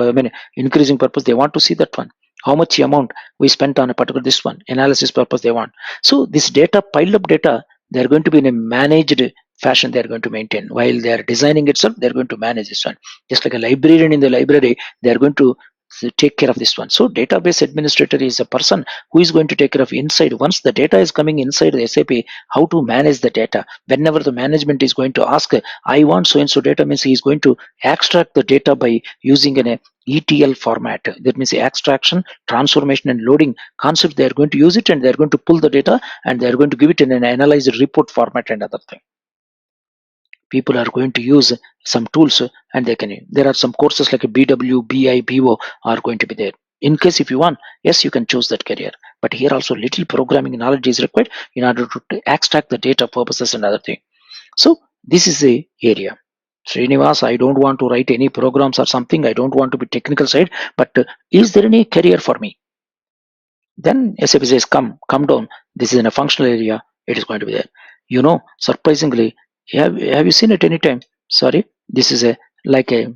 increasing purpose, they want to see that one. How much amount we spent on a particular this one, analysis purpose they want. So this data, piled up data, they are going to be in a managed fashion, they are going to maintain. While they are designing itself, they are going to manage this one. Just like a librarian in the library, they are going to take care of this one. So database administrator is a person who is going to take care of inside. Once the data is coming inside the SAP, how to manage the data. Whenever the management is going to ask, I want so and so data, means he is going to extract the data by using an ETL format. That means extraction, transformation, and loading concept. They are going to use it, and they are going to pull the data, and they are going to give it in an analyzed report format and other thing. People are going to use some tools, and they can. There are some courses like a BW, BI, BO are going to be there. In case if you want, yes, you can choose that career. But here also little programming knowledge is required in order to extract the data purposes and other thing. So this is a area. Srinivas, I don't want to write any programs or something. I don't want to be technical side. But is there any career for me? Then SAP says, come down. This is in a functional area. It is going to be there. Surprisingly, have you seen it any time? Sorry, this is a like a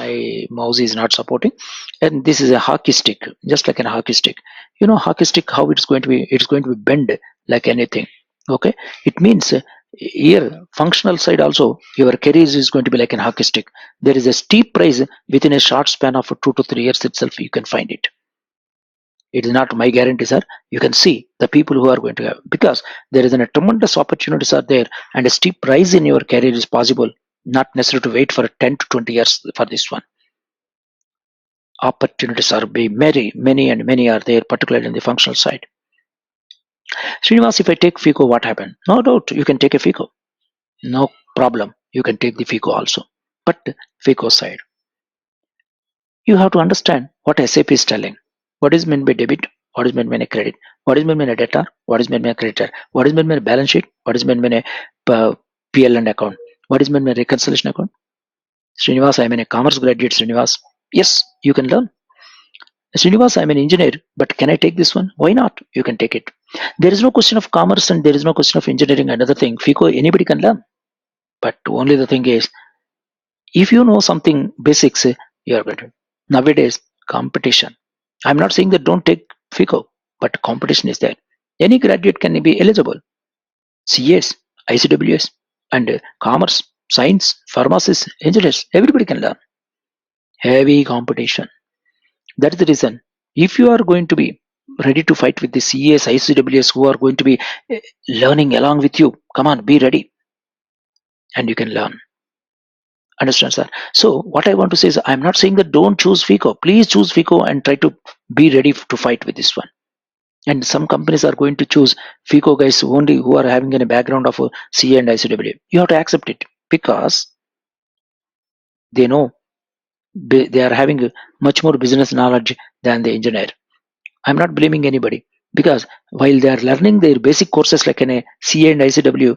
my mouse is not supporting, and this is a hockey stick, just like a hockey stick. You know, hockey stick, how it's going to be? It's going to be bend like anything. Okay, it means here functional side also your career is going to be like a hockey stick. There is a steep rise within a short span of 2 to 3 years itself. You can find it. It is not my guarantee, sir. You can see the people who are going to have, because there is a tremendous opportunities are there, and a steep rise in your career is possible. Not necessary to wait for 10 to 20 years for this one. Opportunities are be many and many are there, particularly in the functional side. Srinivas, if I take FICO, what happened? No doubt, you can take a FICO. No problem. You can take the FICO also. But FICO side, you have to understand what SAP is telling. What is meant by debit? What is meant by a credit? What is meant by a debtor? What is meant by a creditor? What is meant by a balance sheet? What is meant by a PL and account? What is meant by a reconciliation account? Srinivas, I am a commerce graduate, Srinivas. Yes, you can learn. Srinivas, I am an engineer, but can I take this one? Why not? You can take it. There is no question of commerce and there is no question of engineering. Another thing, FICO, anybody can learn. But only the thing is, if you know something basics, you are better. Nowadays, competition. I'm not saying that don't take FICO, but competition is there. Any graduate can be eligible. CS, ICWS, and commerce, science, pharmacists, engineers, everybody can learn. Heavy competition. That is the reason. If you are going to be ready to fight with the CAs, ICWS who are going to be learning along with you, come on, be ready and you can learn. Understand, sir? So what I want to say is, I'm not saying that don't choose FICO. Please choose FICO and try to be ready to fight with this one. And some companies are going to choose FICO guys only who are having a background of CA and ICW. You have to accept it because they know they are having much more business knowledge than the engineer. I'm not blaming anybody because while they are learning their basic courses like in a CA and ICW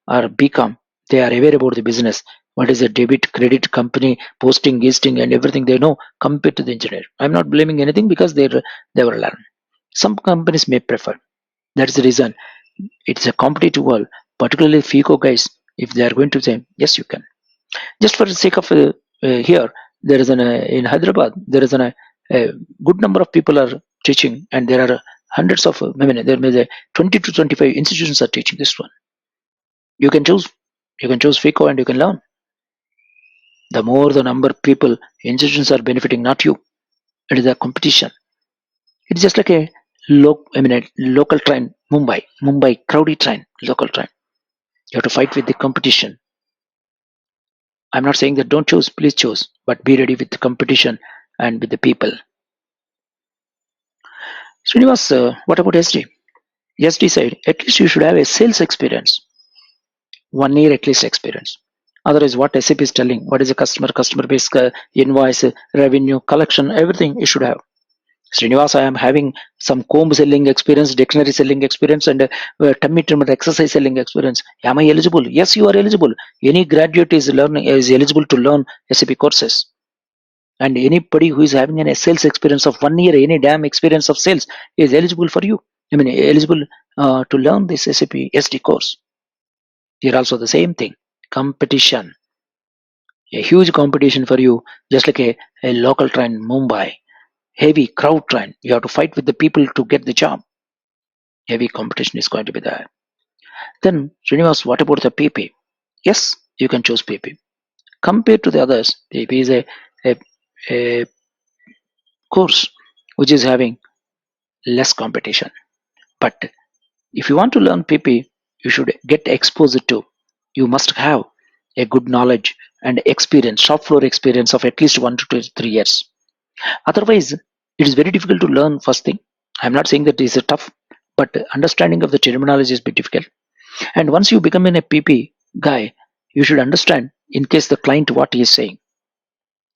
or BCom, they are aware about the business. What is a debit, credit, company, posting, gisting, and everything they know compared to the engineer. I'm not blaming anything because they were learning. Some companies may prefer. That's the reason. It's a competitive world, particularly FICO guys. If they are going to say yes, you can. Just for the sake of here, there is in Hyderabad there is a good number of people are teaching, and there are hundreds of there may be 20 to 25 institutions are teaching this one. You can choose. You can choose FICO and you can learn. The more the number of people, institutions are benefiting, not you. It is a competition. It's just like a local train, Mumbai crowded train, local train. You have to fight with the competition. I'm not saying that don't choose, please choose, but be ready with the competition and with the people. Srinivas, what about SD? SD side, at least you should have a sales experience, 1 year at least experience. Otherwise, what SAP is telling, what is a customer base, invoice, revenue, collection, everything you should have. Srinivas, I am having some comb selling experience, dictionary selling experience, and tummy trimmer exercise selling experience. Am I eligible? Yes, you are eligible. Any graduate is eligible to learn SAP courses. And anybody who is having a sales experience of 1 year, any damn experience of sales is eligible for you. I mean, eligible to learn this SAP SD course. Here also the same thing. Competition. A huge competition for you, just like a local train, Mumbai. Heavy crowd train. You have to fight with the people to get the job. Heavy competition is going to be there. Then, Srinivas, what about the PP? Yes, you can choose PP. Compared to the others, PP is a course which is having less competition. But if you want to learn PP, you should get exposed to. You must have a good knowledge and experience, shop floor experience of at least 1 to 3 years. Otherwise, it is very difficult to learn first thing. I'm not saying that it is tough, but understanding of the terminology is a bit difficult. And once you become in a PP guy, you should understand in case the client what he is saying.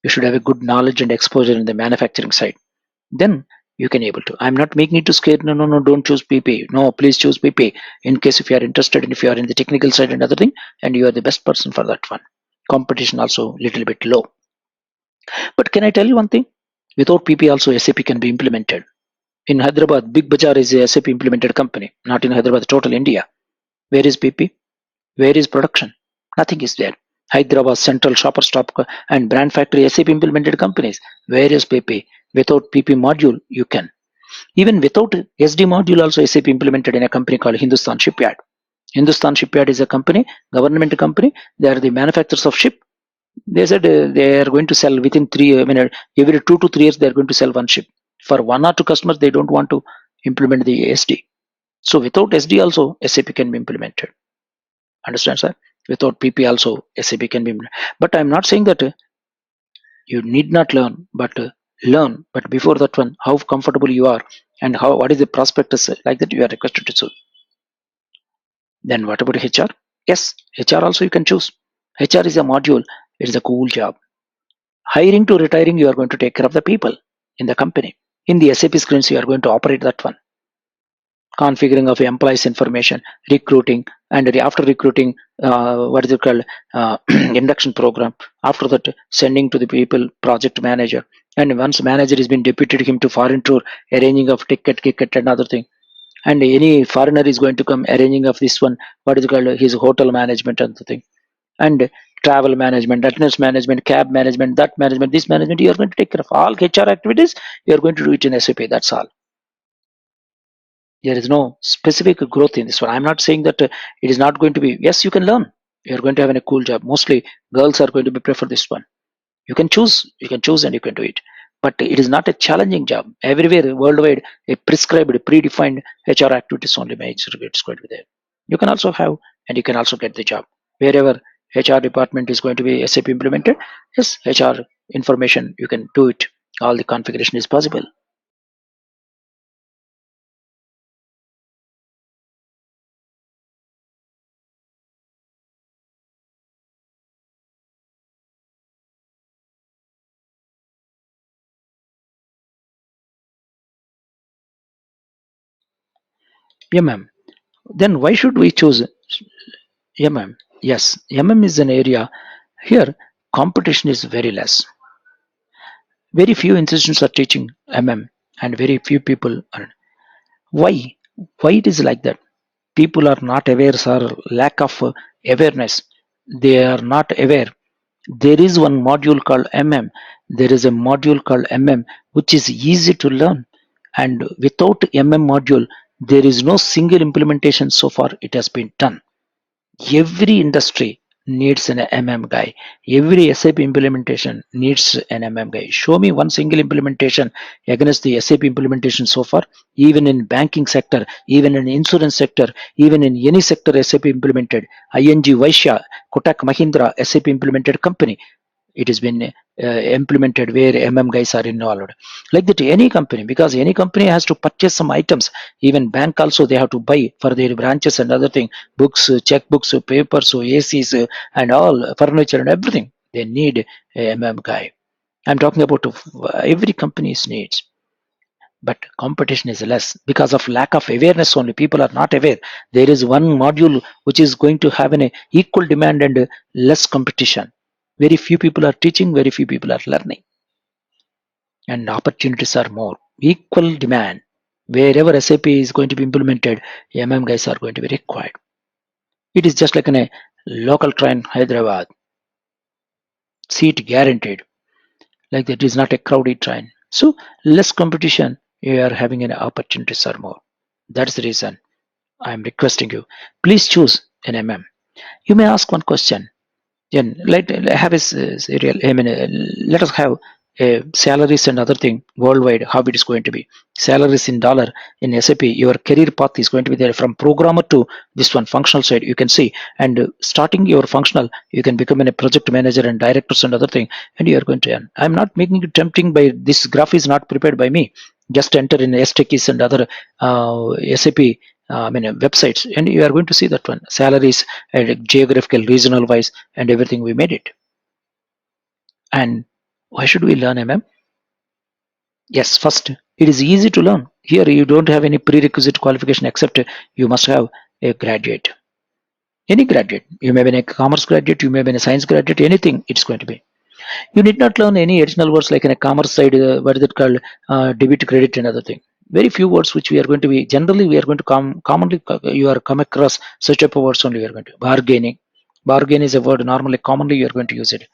You should have a good knowledge and exposure in the manufacturing side. Then you can able to. I'm not making it to scare. No, don't choose PP. No, please choose PP. In case if you are interested and if you are in the technical side and other thing, and you are the best person for that one. Competition also little bit low. But can I tell you one thing? Without PP also SAP can be implemented. In Hyderabad, Big Bazaar is a SAP implemented company. Not in Hyderabad, total India. Where is PP? Where is production? Nothing is there. Hyderabad, Central, Shopper Stop, and Brand Factory SAP implemented companies. Various PP. Without PP module, you can. Even without SD module, also SAP implemented in a company called Hindustan Shipyard. Hindustan Shipyard is a company, government company. They are the manufacturers of ship. They said they are going to sell within every 2 to 3 years they are going to sell one ship. For one or two customers, they don't want to implement the SD. So without SD also, SAP can be implemented. Understand, sir? Without PP also, SAP can be implemented. But I'm not saying that you need not learn, but learn. But before that one, how comfortable you are and how what is the prospectus like that you are requested to choose. Then what about HR? Yes, HR also you can choose. HR is a module. It is a cool job. Hiring to retiring, you are going to take care of the people in the company. In the SAP screens, you are going to operate that one. Configuring of employees information, recruiting, and after recruiting, what is it called? Induction program. After that, sending to the people, project manager. And once manager has been deputed him to foreign tour, arranging of ticket, another thing. And any foreigner is going to come arranging of this one, what is it called? His hotel management and the thing. And travel management, attendance management, cab management, that management, this management, you are going to take care of all HR activities. You are going to do it in SAP. That's all. There is no specific growth in this one. I'm not saying that it is not going to be. Yes, you can learn. You're going to have a cool job. Mostly girls are going to be prefer this one. You can choose and you can do it. But it is not a challenging job. Everywhere worldwide, a prescribed, predefined HR activities only makes it's going to be there. You can also have and you can also get the job. Wherever HR department is going to be SAP implemented, yes, HR information you can do it. All the configuration is possible. Yeah, ma'am. Then why should we choose MM? Yes, MM is an area here competition is very less. Very few institutions are teaching MM and very few people are. Why? Why it is like that? People are not aware, sir. Lack of awareness. They are not aware. There is one module called MM. There is a module called MM which is easy to learn. And without MM module, there is no single implementation so far it has been done. Every industry needs an MM guy. Every SAP implementation needs an MM guy. Show me one single implementation against the SAP implementation so far. Even in banking sector, even in insurance sector, even in any sector SAP implemented. ING Vaishya, Kotak Mahindra, SAP implemented company. It has been implemented where MM guys are involved. Like that, any company, because any company has to purchase some items. Even bank also they have to buy for their branches and other thing, books, checkbooks, papers, ACs, and all furniture and everything. They need a MM guy. I'm talking about every company's needs. But competition is less because of lack of awareness only. People are not aware. There is one module which is going to have an equal demand and less competition. Very few people are teaching, very few people are learning, and opportunities are more. Equal demand. Wherever SAP is going to be implemented, MM guys are going to be required. It is just like in a local train, Hyderabad, seat guaranteed. Like that is not a crowded train. So less competition, you are having an opportunities are more. That's the reason I am requesting you. Please choose an MM. You may ask one question. Then let have a serial. I mean, let us have salaries and other thing worldwide. How it is going to be salaries in dollar in SAP. Your career path is going to be there from programmer to this one functional side. You can see and starting your functional, you can become a project manager and directors and other thing, and you are going to earn. I'm not making it tempting by this graph is not prepared by me. Just enter in STKs and other SAP. Websites, and you are going to see that one salaries and geographical, regional wise, and everything we made it. And why should we learn MM? Yes, first, it is easy to learn. Here, you don't have any prerequisite qualification except you must have a graduate. Any graduate. You may be a commerce graduate, you may be a science graduate, anything it's going to be. You need not learn any additional words like in a commerce side, what is it called, debit, credit, and other thing. Very few words which we are going to be, generally, we are going to commonly, you are come across such type of words only we are going to. Bargaining. Bargain is a word normally commonly you are going to use it.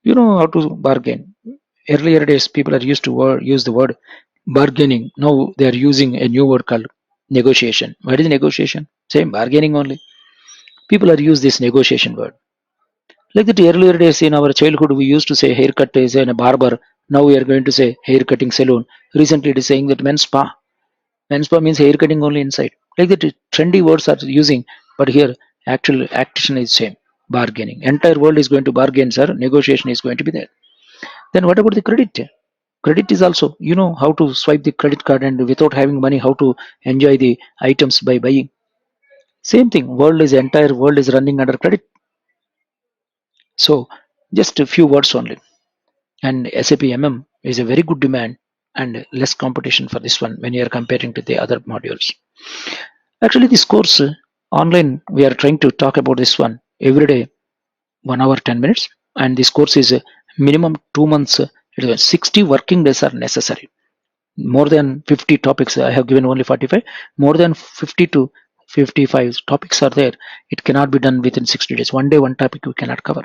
You know how to bargain. Earlier days, people are used to use the word bargaining. Now they are using a new word called negotiation. What is negotiation? Same bargaining only. People are use this negotiation word. Like that earlier days in our childhood, we used to say haircut is in a barber. Now we are going to say hair cutting salon. Recently, it is saying that men's spa. Men's spa means hair cutting only inside. Like that, trendy words are using, but here actual action is same. Bargaining. Entire world is going to bargain, sir. Negotiation is going to be there. Then what about the credit? Credit is also, you know how to swipe the credit card and without having money, how to enjoy the items by buying. Same thing. Entire world is running under credit. So just a few words only. And SAP MM is a very good demand and less competition for this one when you are comparing to the other modules. Actually, this course online, we are trying to talk about this one every day, 1 hour 10 minutes, and this course is minimum 2 months. It is 60 working days are necessary. More than 50 topics. I have given only 45. More than 50 to 55 topics are there. It cannot be done within 60 days. One day, one topic we cannot cover.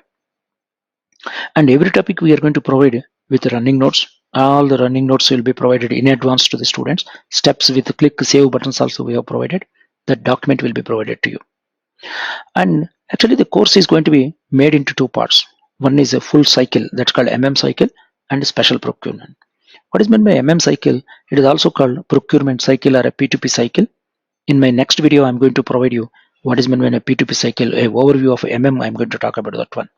And every topic we are going to provide with running notes. All the running notes will be provided in advance to the students. Steps with the click save buttons also we have provided. That document will be provided to you. And actually the course is going to be made into two parts. One is a full cycle, that's called MM cycle, and special procurement. What is meant by MM cycle? It is also called procurement cycle or a P2P cycle. In my next video, I'm going to provide you what is meant by a P2P cycle, a overview of MM. I'm going to talk about that one.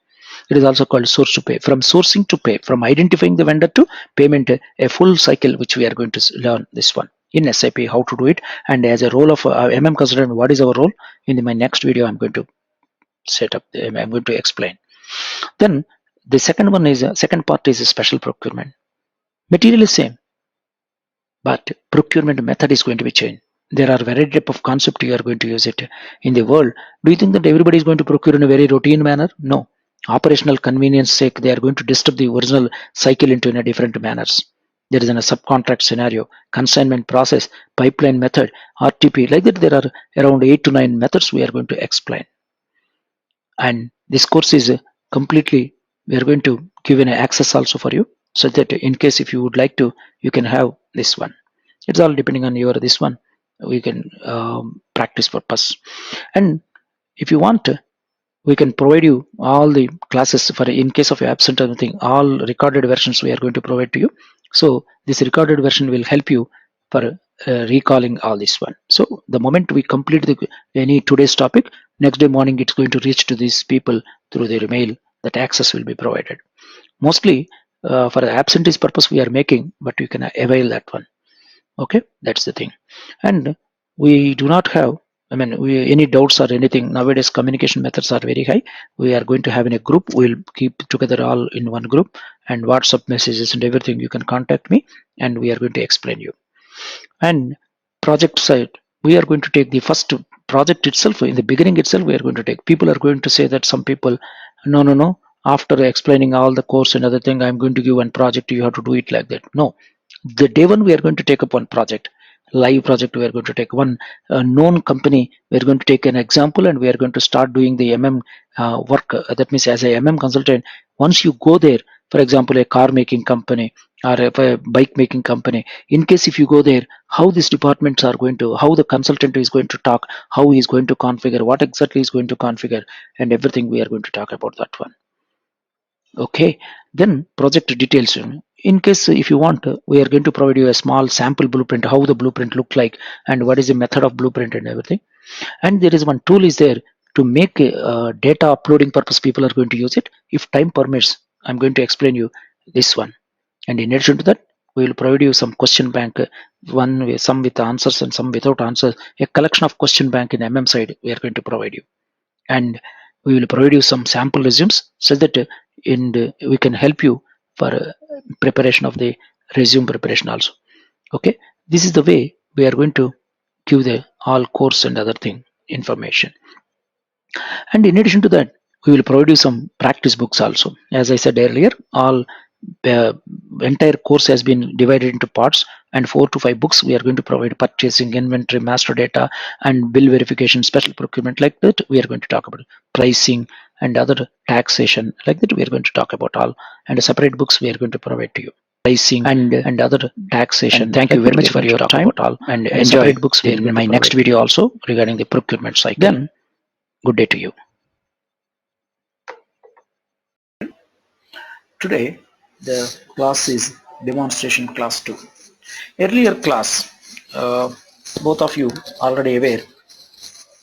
It is also called source to pay. From sourcing to pay, from identifying the vendor to payment, a full cycle which we are going to learn this one in SAP, how to do it. And as a role of MM consultant, what is our role? In my next video, I'm going to set up, I'm going to explain. Then the second part is a special procurement. Material is same, but procurement method is going to be changed. There are variety type of concept you are going to use it in the world. Do you think that everybody is going to procure in a very routine manner? No. Operational convenience sake, they are going to disturb the original cycle into in a different manners. There is a subcontract scenario, consignment process, pipeline method, RTP. Like that, there are around 8 to 9 methods we are going to explain. And this course is completely, we are going to give an access also for you, so that in case if you would like to, you can have this one. It's all depending on your this one. We can practice purpose. And if you want, we can provide you all the classes for in case of absent or anything. All recorded versions we are going to provide to you. So this recorded version will help you for recalling all this one. So the moment we complete any today's topic, next day morning it's going to reach to these people through their mail. That access will be provided. Mostly for the absentees purpose we are making, but you can avail that one. Okay, that's the thing. And we do not have, any doubts or anything. Nowadays communication methods are very high. We are going to have in a group. We'll keep together all in one group, and WhatsApp messages and everything, you can contact me and we are going to explain you. And project side, we are going to take the first project itself. In the beginning itself, we are going to take, people are going to say that some people, no, after explaining all the course and other thing, I'm going to give one project, you have to do it like that. No, the day one we are going to take up one project, live project. We are going to take one known company, we are going to take an example, and we are going to start doing the work. That means as a consultant, once you go there, for example a car making company or a bike making company, in case if you go there, how these departments are going to, how the consultant is going to talk, how he is going to configure, what exactly is going to configure, and everything we are going to talk about that one. Okay, then project details. In case if you want, we are going to provide you a small sample blueprint, how the blueprint look like, and what is the method of blueprint and everything. And there is one tool is there to make data uploading purpose. People are going to use it. If time permits, I'm going to explain you this one. And in addition to that, we will provide you some question bank, some with answers and some without answers. A collection of question bank in MM side we are going to provide you. And we will provide you some sample resumes so that we can help you for preparation of the resume preparation also. Okay, this is the way we are going to give the all course and other thing information. And in addition to that, we will provide you some practice books also. As I said earlier, all uh, entire course has been divided into parts, and 4 to 5 books we are going to provide: purchasing, inventory, master data, and bill verification, special procurement. Like that we are going to talk about pricing, and other taxation. Like that we are going to talk about all, and separate books we are going to provide to you. Pricing and other taxation. And thank you very much for your time and enjoy separate books in my next video also regarding the procurement cycle. Then good day to you. Today the class is demonstration class 2. Earlier class, both of you already aware,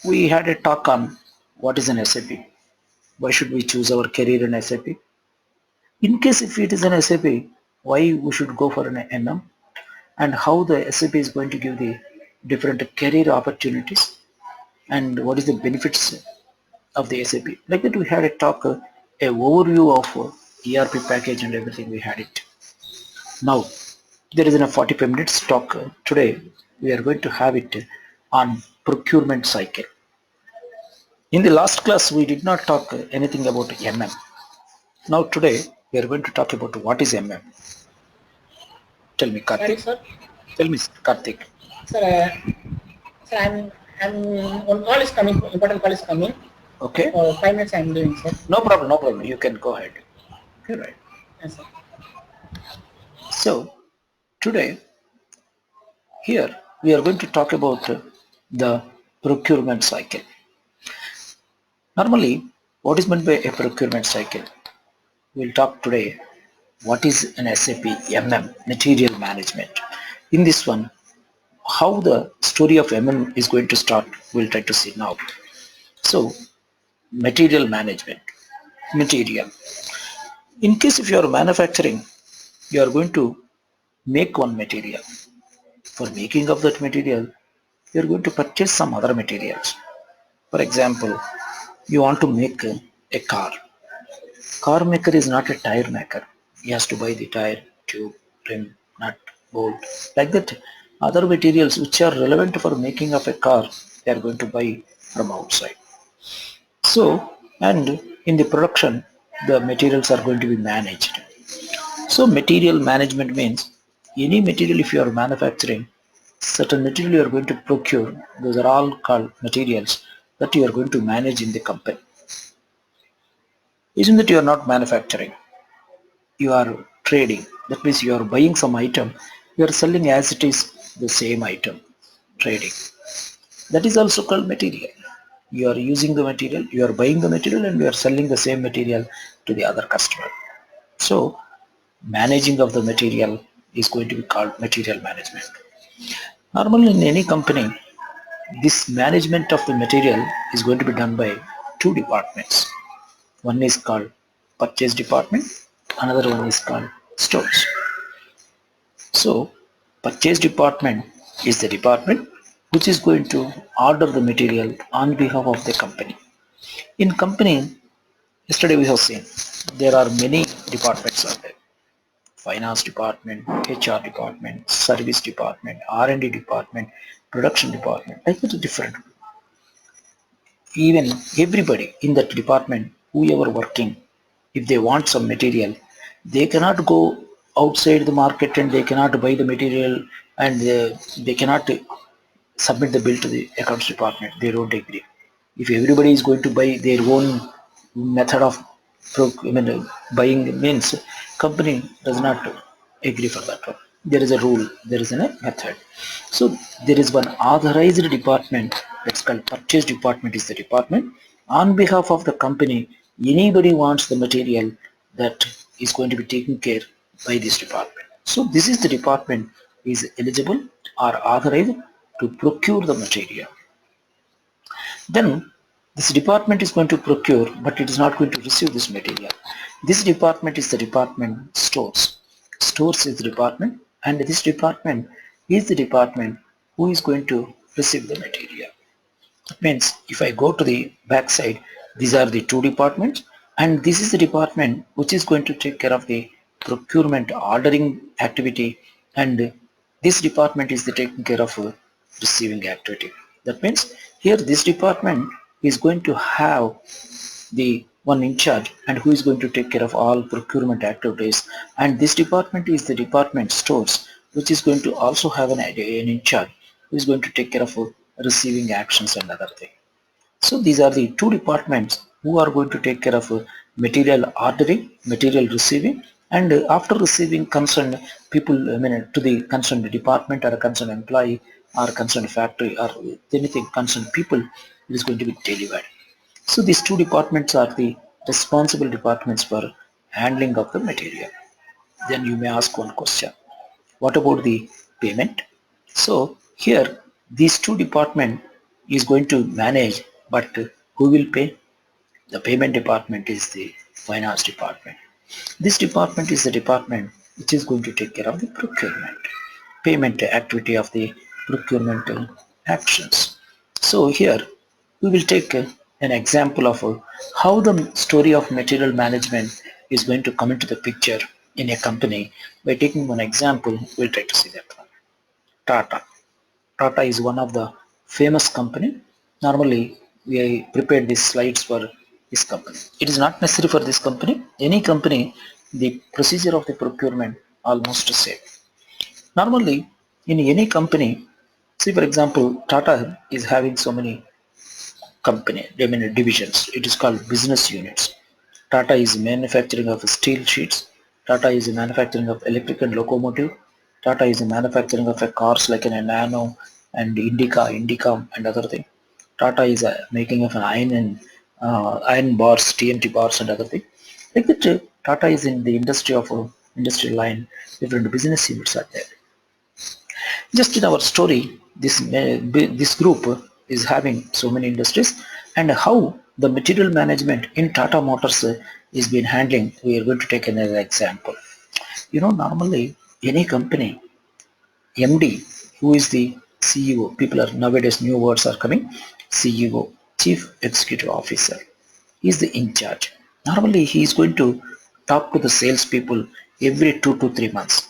we had a talk on what is an SAP, why should we choose our career in SAP, in case if it is an SAP, why we should go for an MM, and how the SAP is going to give the different career opportunities, and what is the benefits of the SAP. Like that we had a talk, a overview of ERP package and everything we had it. Now there is a 45 minutes talk. Today we are going to have it on procurement cycle. In the last class we did not talk anything about MM. Now today we are going to talk about what is MM. Tell me, Karthik. Sorry, sir. Tell me, Karthik. Sir, one call is coming, important call is coming. Okay. For 5 minutes I am doing, sir. No problem, no problem. You can go ahead. You're right. Yes, sir. So today here we are going to talk about the procurement cycle. Normally, what is meant by a procurement cycle? We'll talk today what is an SAP MM material management. In this one, how the story of MM is going to start, we'll try to see now. So, material management. Material. In case if you are manufacturing, you are going to make one material. For making of that material, you are going to purchase some other materials. For example, you want to make a car. Car maker is not a tire maker. He has to buy the tire, tube, rim, nut, bolt. Like that, other materials which are relevant for making of a car, they are going to buy from outside. So, and in the production, the materials are going to be managed. So, material management means any material if you are manufacturing, certain material you are going to procure, those are all called materials that you are going to manage in the company. Isn't that you are not manufacturing? You are trading. That means you are buying some item, you are selling as it is the same item. Trading. That is also called material. You are using the material, you are buying the material and you are selling the same material to the other customer. So managing of the material is going to be called material management. Normally in any company, this management of the material is going to be done by two departments. One is called purchase department, another one is called stores. So purchase department is the department which is going to order the material on behalf of the company. In company, yesterday we have seen there are many departments out there. Finance department, HR department, service department, R&D department, production department, like that different. Even everybody in that department, whoever working, if they want some material, they cannot go outside the market and they cannot buy the material and they cannot submit the bill to the accounts department. They don't agree. If everybody is going to buy their own method of buying means, company does not agree for that one. There is a rule, there is a method. So there is one authorized department that's called purchase department is the department. On behalf of the company, anybody wants the material that is going to be taken care by this department. So this is the department is eligible or authorized to procure the material. Then this department is going to procure, but it is not going to receive this material. This department is the department stores. Stores is the department, and this department is the department who is going to receive the material. That means if I go to the back side, these are the two departments, and this is the department which is going to take care of the procurement ordering activity, and this department is the taking care of receiving activity. That means here this department is going to have the one in charge and who is going to take care of all procurement activities, and this department is the department stores which is going to also have an in charge who is going to take care of receiving actions and other things. So these are the two departments who are going to take care of material ordering, material receiving, and after receiving concerned people, to the concerned department or a concerned employee or concerned factory or anything concerned people, it is going to be delivered. So these two departments are the responsible departments for handling of the material. Then you may ask one question. What about the payment? So here these two department is going to manage, but who will pay? The payment department is the finance department. This department is the department which is going to take care of the procurement, payment activity of the procurement actions. So here we will take an example of how the story of material management is going to come into the picture in a company. By taking one example, we'll try to see that one. Tata. Tata is one of the famous company. Normally, we prepared these slides for this company. It is not necessary for this company. Any company, the procedure of the procurement almost the same. Normally, in any company, see for example, Tata is having so many divisions. It is called business units. Tata is manufacturing of steel sheets. Tata is manufacturing of electric and locomotive. Tata is manufacturing of a cars like a Nano and Indica and other thing. Tata is making of an iron bars, TNT bars and other thing. Like that, Tata is in the industry of industrial line. Different business units are there. Just in our story, this group is having so many industries, and how the material management in Tata Motors is been handling. We are going to take another example. Normally any company MD, who is the CEO, people are nowadays new words are coming. CEO, Chief Executive Officer, is the in charge. Normally he is going to talk to the salespeople every 2 to 3 months.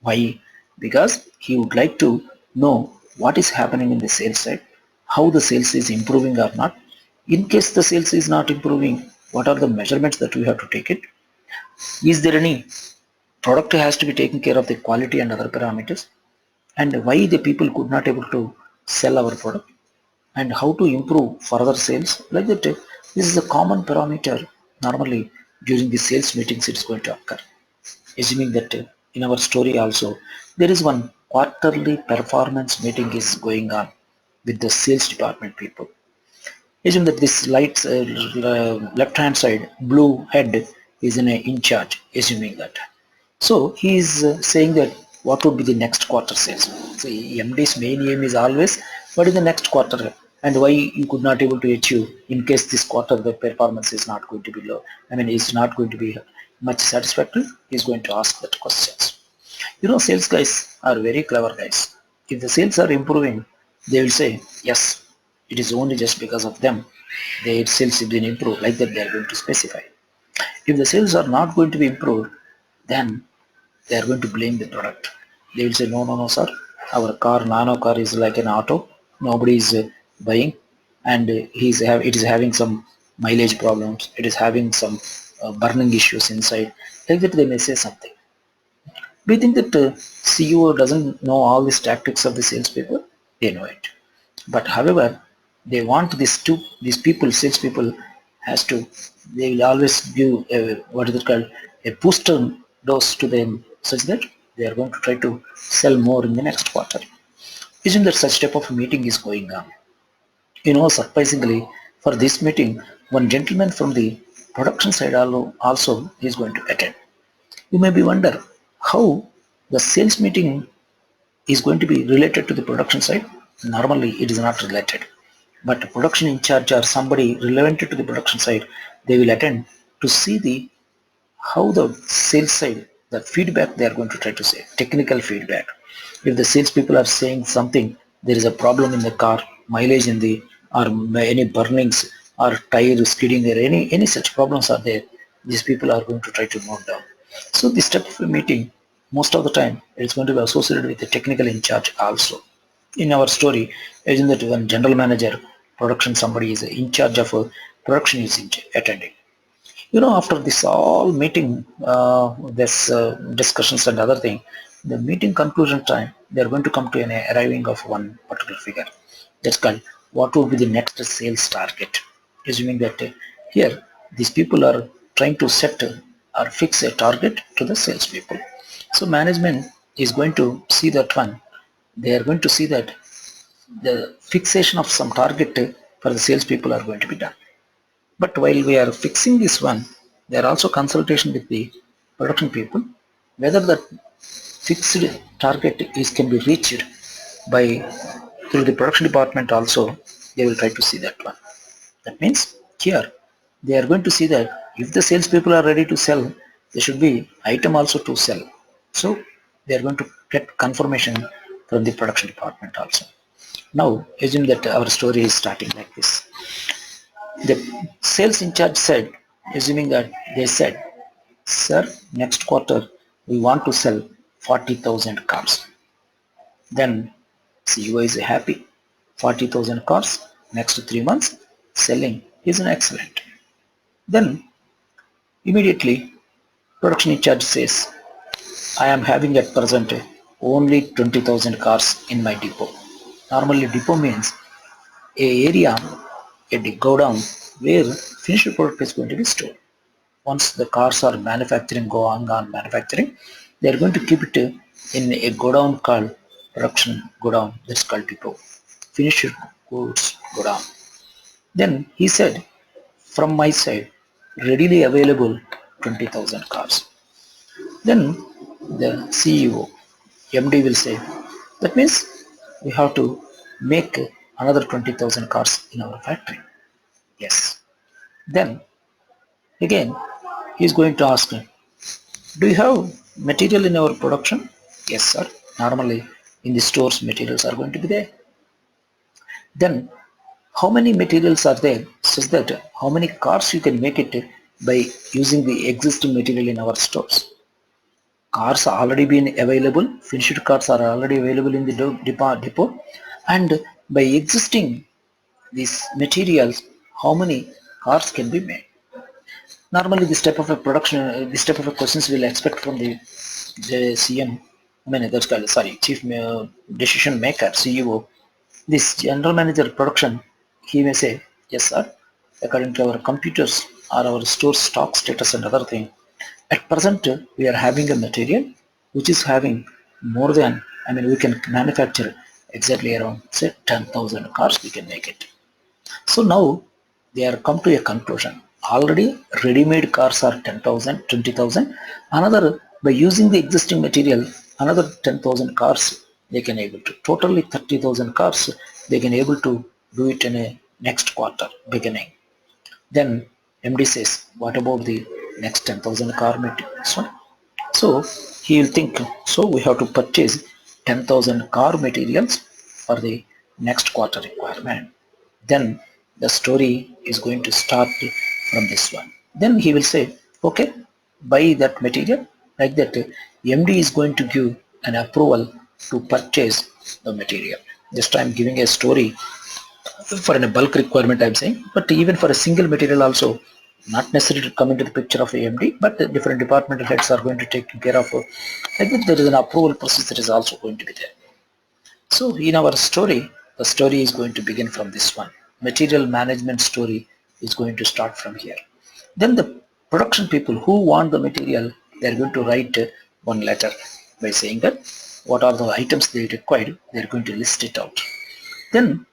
Why? Because he would like to know what is happening in the sales side, how the sales is improving or not. In case the sales is not improving, what are the measurements that we have to take it? Is there any product has to be taken care of the quality and other parameters? And why the people could not able to sell our product? And how to improve further sales? Like that, this is a common parameter. Normally during the sales meetings it's going to occur. Assuming that in our story also there is one quarterly performance meeting is going on with the sales department people. Assume that this lights left hand side blue head is in charge, assuming that. So he is saying that what would be the next quarter sales. So MD's main aim is always what is the next quarter and why you could not able to achieve. In case this quarter the performance is not going to be low, is not going to be much satisfactory, he is going to ask that questions. Sales guys are very clever guys. If the sales are improving, they will say yes, it is only just because of them their sales have been improved. Like that they are going to specify. If the sales are not going to be improved, then they are going to blame the product. They will say, no, no, no, sir. Our car, nano car, is like an auto. Nobody is buying, and it is having some mileage problems. It is having some burning issues inside. Like that, they may say something. Do you think that CEO doesn't know all these tactics of the salespeople? They know it. But however, they want these people, salespeople, has to. They will always give what is it called, a booster dose to them, such that they are going to try to sell more in the next quarter. Isn't that such type of meeting is going on? Surprisingly, for this meeting, one gentleman from the production side also is going to attend. You may be wonder how the sales meeting is going to be related to the production side. Normally, it is not related. But the production in charge or somebody relevant to the production side, they will attend to see the how the sales side, the feedback they are going to try to say, technical feedback. If the sales people are saying something, there is a problem in the car, mileage in the, or any burnings or tire skidding there, any such problems are there, these people are going to try to note down. So this type of a meeting, most of the time, it's going to be associated with the technical in charge also. In our story, isn't that one general manager, production, somebody is in charge of production is attending. After this all meeting, this discussions and other thing, the meeting conclusion time, they are going to come to an arriving of one particular figure. That's called what would be the next sales target. Assuming that Here, these people are trying to set or fix a target to the salespeople. So management is going to see that one. They are going to see that the fixation of some target for the salespeople are going to be done. But while we are fixing this one, there are also consultation with the production people whether the fixed target is can be reached by through the production department also. They will try to see that one. That means here they are going to see that if the salespeople are ready to sell, there should be item also to sell. So they are going to get confirmation from the production department also. Now assume that our story is starting like this. The sales in charge said, assuming that they said, sir, next quarter we want to sell 40,000 cars. Then CEO is happy. 40,000 cars next 3 months selling is an excellent. Then immediately production in charge says, I am having at present only 20,000 cars in my depot. Normally depot means a area, a godown where finished product is going to be stored. Once the cars are manufacturing, on manufacturing, they are going to keep it in a godown called production godown. That's called depot. Finished goods godown. Then he said, from my side, readily available 20,000 cars. Then the CEO, MD will say, that means we have to make another 20,000 cars in our factory. Yes. Then again, he is going to ask, do you have material in our production? Yes, sir. Normally in the stores materials are going to be there. Then how many materials are there such that how many cars you can make it by using the existing material in our stores? Cars are already been available, finished cars are already available in the depot, and by existing these materials, how many cars can be made? Normally this type of a production, this type of a questions we'll expect from the CM, I mean that's called, sorry, chief decision maker, CEO. This general manager production, he may say, yes sir, according to our computers or our store stock status and other thing, at present we are having a material which is having more than, I mean we can manufacture exactly around say 10,000 cars we can make it. So now they are come to a conclusion. Already ready-made cars are 10,000, 20,000. Another, by using the existing material, another 10,000 cars they can able to. Totally 30,000 cars they can able to do it in a next quarter beginning. Then MD says, what about the next 10,000 car materials? So he will think, so we have to purchase 10,000 car materials for the next quarter requirement. Then the story is going to start from this one. Then he will say, okay, buy that material, like that MD is going to give an approval to purchase the material. Just I am giving a story for a bulk requirement I'm saying, but even for a single material also, not necessarily to come into the picture of AMD, but the different departmental heads are going to take care of, like that there is an approval process that is also going to be there. So in our story, the story is going to begin from this one. Material management story is going to start from here. Then the production people who want the material, they are going to write one letter by saying that what are the items they required, they are going to list it out. Then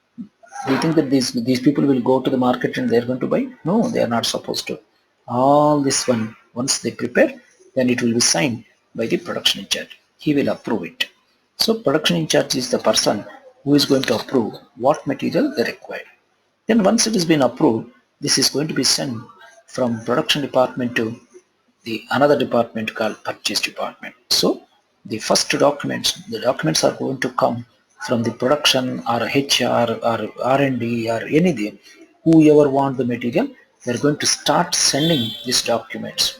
do you think that these people will go to the market and they are going to buy? No, they are not supposed to. All this one, once they prepare, then it will be signed by the production in charge. He will approve it. So production in charge is the person who is going to approve what material they require. Then once it has been approved, this is going to be sent from production department to the another department called purchase department. So the first documents, the documents are going to come from the production or HR or R&D or anything. Whoever want the material, they are going to start sending these documents.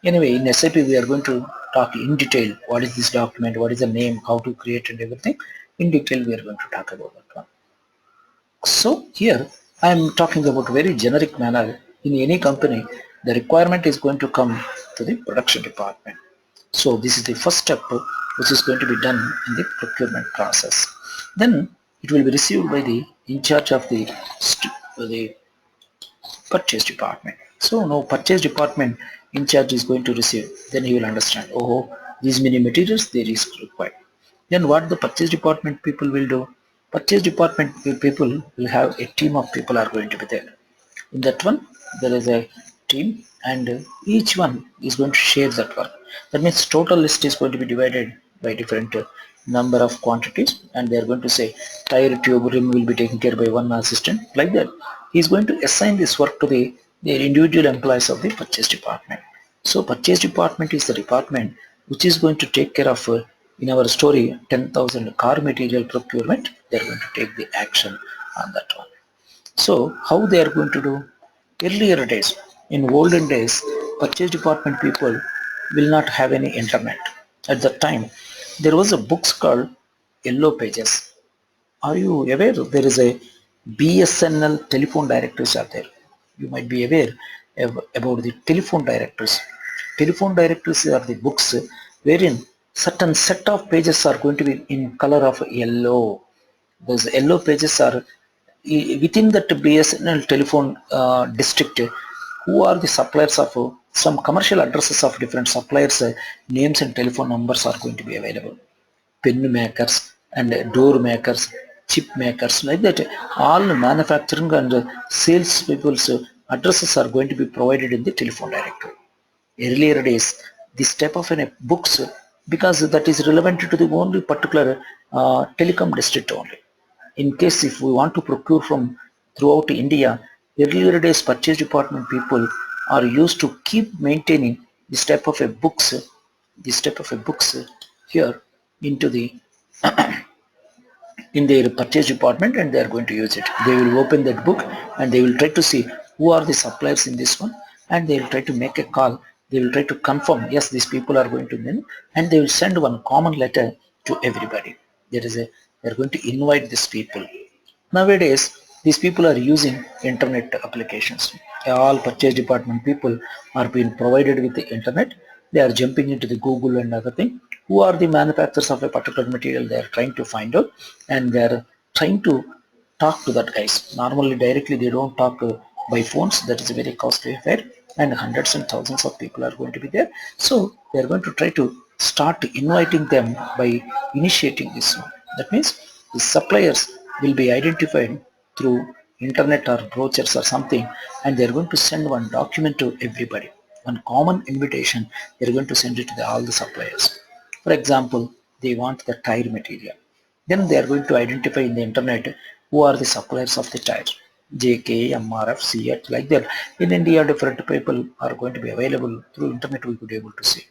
Anyway, in SAP we are going to talk in detail what is this document, what is the name, how to create and everything. In detail we are going to talk about that one. So here I am talking about very generic manner. In any company, the requirement is going to come to the production department. So this is the first step which is going to be done in the procurement process. Then it will be received by the in charge of the purchase department. So now purchase department in charge is going to receive. Then he will understand, oh, these many materials there is required. Then what the purchase department people will do? Purchase department people will have a team of people are going to be there. In that one, there is a team, and each one is going to share that work. That means total list is going to be divided by different number of quantities, and they are going to say tire tube rim will be taken care by one assistant. Like that, he is going to assign this work to the individual employees of the purchase department. So purchase department is the department which is going to take care of in our story 10,000 car material procurement. They are going to take the action on that one. So how they are going to do? Earlier days, in olden days, purchase department people will not have any internet. At that time, there was a book called Yellow Pages. Are you aware there is a BSNL telephone directories are there? You might be aware about the telephone directories. Telephone directories are the books wherein certain set of pages are going to be in color of yellow. Those yellow pages are within that BSNL telephone district. Who are the suppliers of some commercial addresses of different suppliers? Names and telephone numbers are going to be available. Pen makers and door makers, chip makers, like that. All manufacturing and sales people's addresses are going to be provided in the telephone directory. Earlier days, this type of books, because that is relevant to the only particular telecom district only. In case if we want to procure from throughout India, earlier days purchase department people are used to keep maintaining this type of a books here into the in their purchase department, and they are going to use it. They will open that book and they will try to see who are the suppliers in this one, and they will try to make a call. They will try to confirm, yes, these people are going to win, and they will send one common letter to everybody. They are going to invite these people. Nowadays, these people are using internet applications. All purchase department people are being provided with the internet. They are jumping into the Google and other thing. Who are the manufacturers of a particular material? They are trying to find out, and they are trying to talk to that guys. Normally, directly they don't talk by phones. That is a very costly affair, and hundreds and thousands of people are going to be there. So they are going to try to start inviting them by initiating this one. That means the suppliers will be identified through internet or brochures or something, and they're going to send one document to everybody, one common invitation. They're going to send it to all the suppliers. For example, they want the tire material. Then they are going to identify in the internet who are the suppliers of the tires. JK, MRF, CH, like that. In India, different people are going to be available through internet. We could be able to see.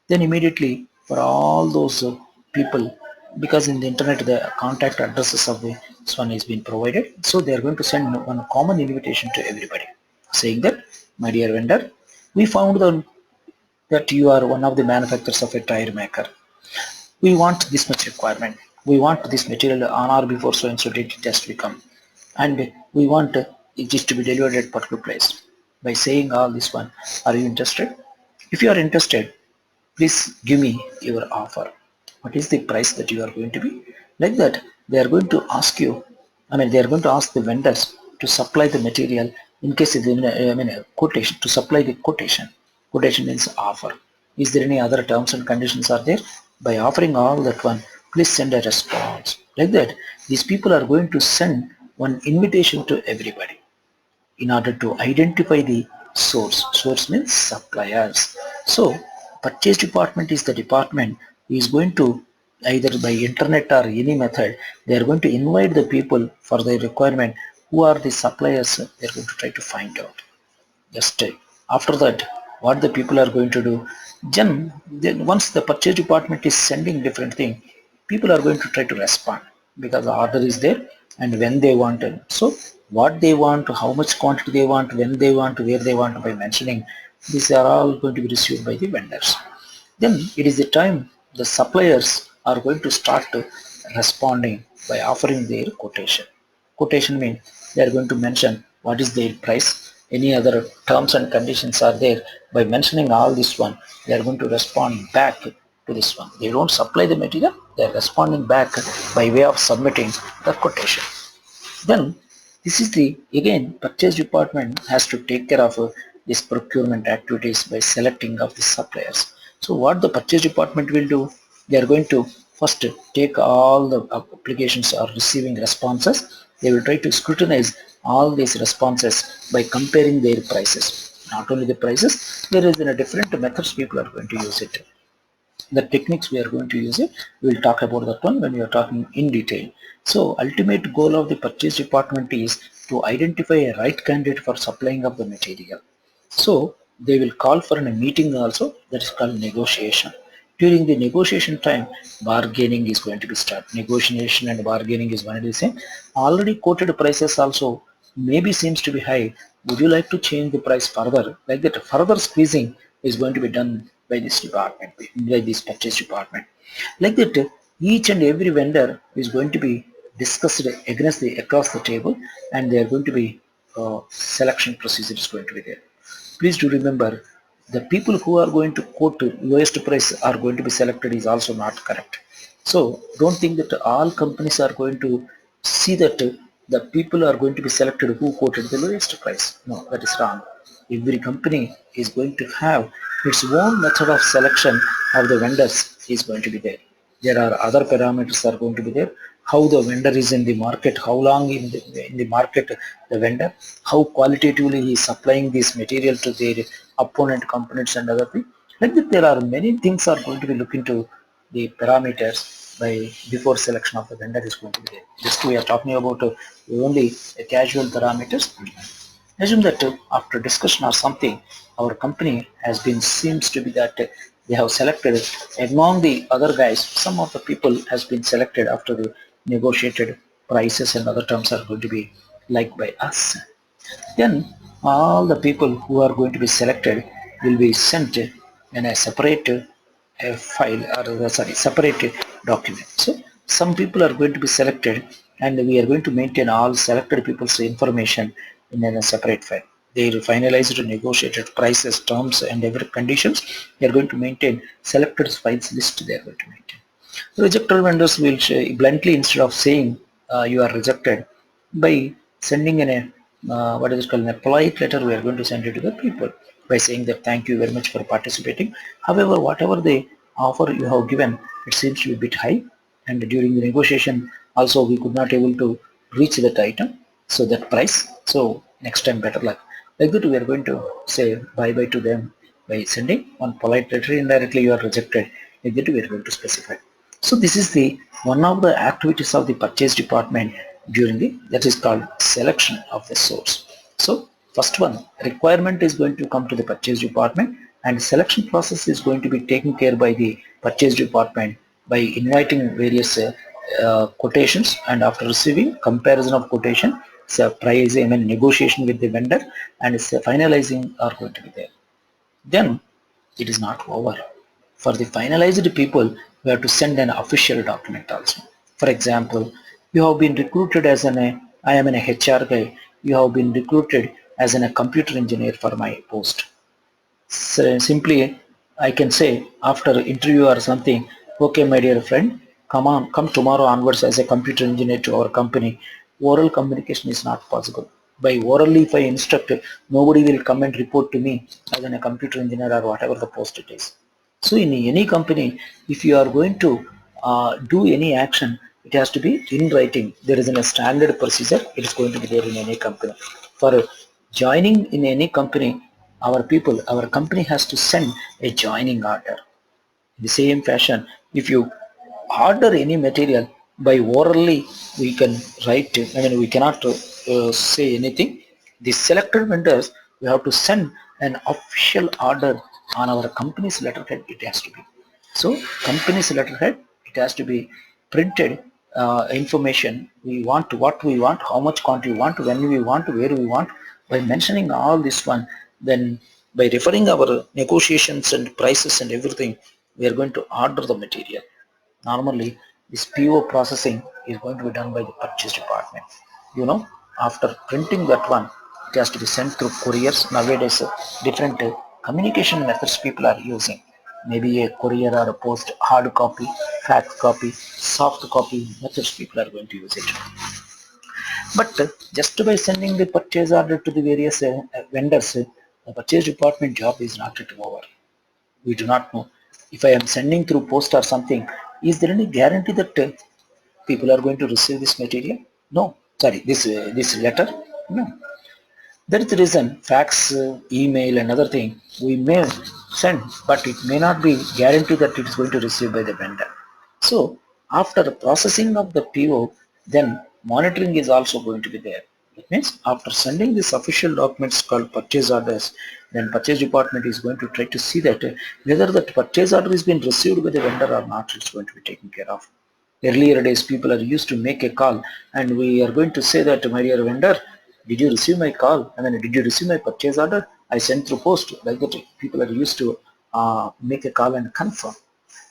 Then immediately for all those people, because in the internet the contact addresses of this one is being provided, so they are going to send one common invitation to everybody saying that, my dear vendor, we found that you are one of the manufacturers of a tire maker. We want this much requirement. We want this material on or before so and so date it has to become, and we want it is to be delivered at particular place. By saying all this one, are you interested? If you are interested, please give me your offer. What is the price that you are going to be? Like that, they are going to ask you, they are going to ask the vendors to supply the material in case of a quotation, to supply the quotation. Quotation means offer. Is there any other terms and conditions are there? By offering all that one, please send a response. Like that, these people are going to send one invitation to everybody in order to identify the source. Source means suppliers. So purchase department is the department who is going to, either by internet or any method, they are going to invite the people for their requirement. Who are the suppliers? They are going to try to find out. Just after that, what the people are going to do, then once the purchase department is sending different thing, people are going to try to respond, because the order is there and when they want it. So what they want, how much quantity they want, when they want, where they want, by mentioning, these are all going to be received by the vendors. Then it is the time the suppliers are going to start responding by offering their quotation. Quotation means they are going to mention what is their price, any other terms and conditions are there. By mentioning all this one, they are going to respond back to this one. They don't supply the material, they are responding back by way of submitting the quotation. Then This is the, again, purchase department has to take care of this procurement activities by selecting of the suppliers. So what the purchase department will do, they are going to first take all the applications or receiving responses. They will try to scrutinize all these responses by comparing their prices. Not only the prices, there is a different methods people are going to use it. The techniques we are going to use it, we will talk about that one when we are talking in detail. So ultimate goal of the purchase department is to identify a right candidate for supplying of the material. So they will call for a meeting also, that is called negotiation. During the negotiation time, bargaining is going to be start. Negotiation and bargaining is one and the same. Already quoted prices also maybe seems to be high. Would you like to change the price further? Like that, further squeezing is going to be done by this department, by this purchase department. Like that, each and every vendor is going to be discussed against the across the table, and they are going to be selection procedure is going to be there. Please do remember, the people who are going to quote lowest price are going to be selected is also not correct. So don't think that all companies are going to see that the people are going to be selected who quoted the lowest price. No, that is wrong. Every company is going to have its own method of selection of the vendors is going to be there. There are other parameters are going to be there. How the vendor is in the market, how long in the market the vendor, how qualitatively he is supplying this material to their opponent components and other things. Like that, there are many things are going to be looked into the parameters by before selection of the vendor is going to be there. Just we are talking about only casual parameters. Assume that after discussion or something, our company has been seems to be that they have selected among the other guys, some of the people has been selected after the negotiated prices and other terms are going to be liked by us. Then all the people who are going to be selected will be sent in a separate file, or separate document. So some people are going to be selected, and we are going to maintain all selected people's information in a separate file. They finalized negotiated prices, terms, and every conditions. They are going to maintain selected files list. They are going to maintain. Rejected vendors will bluntly, instead of saying you are rejected, by sending in a what is it called, a polite letter, we are going to send it to the people by saying that thank you very much for participating. However, whatever the offer you have given, it seems to be a bit high, and during the negotiation also we could not able to reach that item, so that price. So next time better luck. Like that, we are going to say bye bye to them by sending one polite letter. Indirectly you are rejected. Like that, we are going to specify. So this is the one of the activities of the purchase department during the, that is called selection of the source. So first one, requirement is going to come to the purchase department, and selection process is going to be taken care by the purchase department by inviting various quotations, and after receiving comparison of quotation, so price, I mean negotiation with the vendor, and finalizing are going to be there. Then it is not over. For the finalized people, we have to send an official document also. For example, you have been recruited as I am an HR guy. You have been recruited as a computer engineer for my post. So simply, I can say after interview or something, okay, my dear friend, come on, come tomorrow onwards as a computer engineer to our company. Oral communication is not possible. By orally, if I instruct, nobody will come and report to me as a computer engineer or whatever the post it is. So in any company, if you are going to do any action, it has to be in writing. There is a standard procedure. It is going to be there in any company. For joining in any company, our company has to send a joining order. In the same fashion, if you order any material by orally, we can write, I mean, we cannot say anything. The selected vendors, we have to send an official order on our company's letterhead. It has to be. So, company's letterhead, it has to be printed information. We want what we want, how much quantity we want, when we want, where we want. By mentioning all this one, then by referring our negotiations and prices and everything, we are going to order the material. Normally, this PO processing is going to be done by the purchase department. You know, after printing that one, it has to be sent through couriers. Nowadays, different communication methods people are using. Maybe a courier or a post, hard copy, fax copy, soft copy methods people are going to use it. But just by sending the purchase order to the various vendors, the purchase department job is not yet over. We do not know. If I am sending through post or something, is there any guarantee that people are going to receive this material? No. Sorry, this letter? No. That is the reason fax, email and other thing we may send, but it may not be guaranteed that it is going to receive by the vendor. So after the processing of the PO, then monitoring is also going to be there. It means after sending this official documents called purchase orders, then purchase department is going to try to see that whether that purchase order has been received by the vendor or not, it's going to be taken care of. Earlier days, people are used to make a call and we are going to say that, my dear vendor, did you receive my call? I mean, did you receive my purchase order? I sent through post. Like that, people are used to make a call and confirm.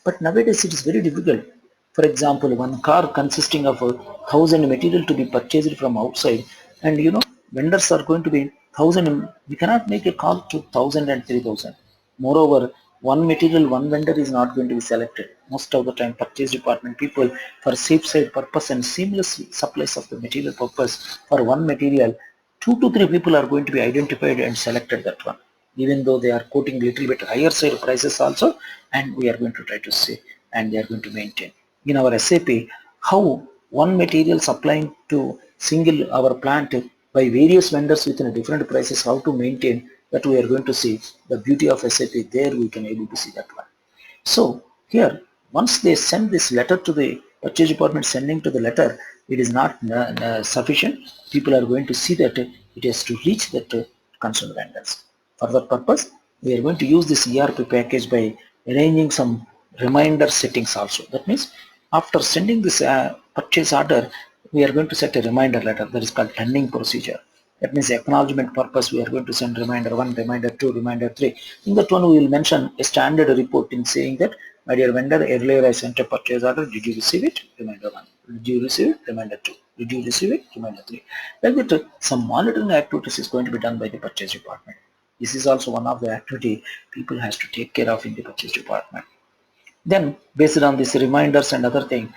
But nowadays, it is very difficult. For example, one car consisting of 1,000 material to be purchased from outside, and vendors are going to be 1,000. We cannot make a call to 1,000 and 3,000. Moreover, one material, one vendor is not going to be selected. Most of the time, purchase department people, for safe side purpose and seamless supplies of the material purpose, for one material, 2 to 3 people are going to be identified and selected that one. Even though they are quoting little bit higher side prices also, and we are going to try to see, and they are going to maintain. In our SAP, how one material supplying to single our plant by various vendors within different prices, how to maintain that we are going to see the beauty of SAP. There we can able to see that one. So here, once they send this letter to the purchase department, sending to the letter, it is not sufficient. People are going to see that it has to reach that concerned vendors. For that purpose, we are going to use this ERP package by arranging some reminder settings also. That means after sending this purchase order, we are going to set a reminder letter that is called pending procedure. That means acknowledgement purpose, we are going to send reminder 1, reminder 2, reminder 3. In that one, we will mention a standard report in saying that, my dear vendor, earlier I sent a purchase order. Did you receive it? Reminder 1. Did you receive it? Reminder 2. Did you receive it? Reminder 3. Like that, some monitoring activities is going to be done by the purchase department. This is also one of the activity people has to take care of in the purchase department. Then, based on these reminders and other thing,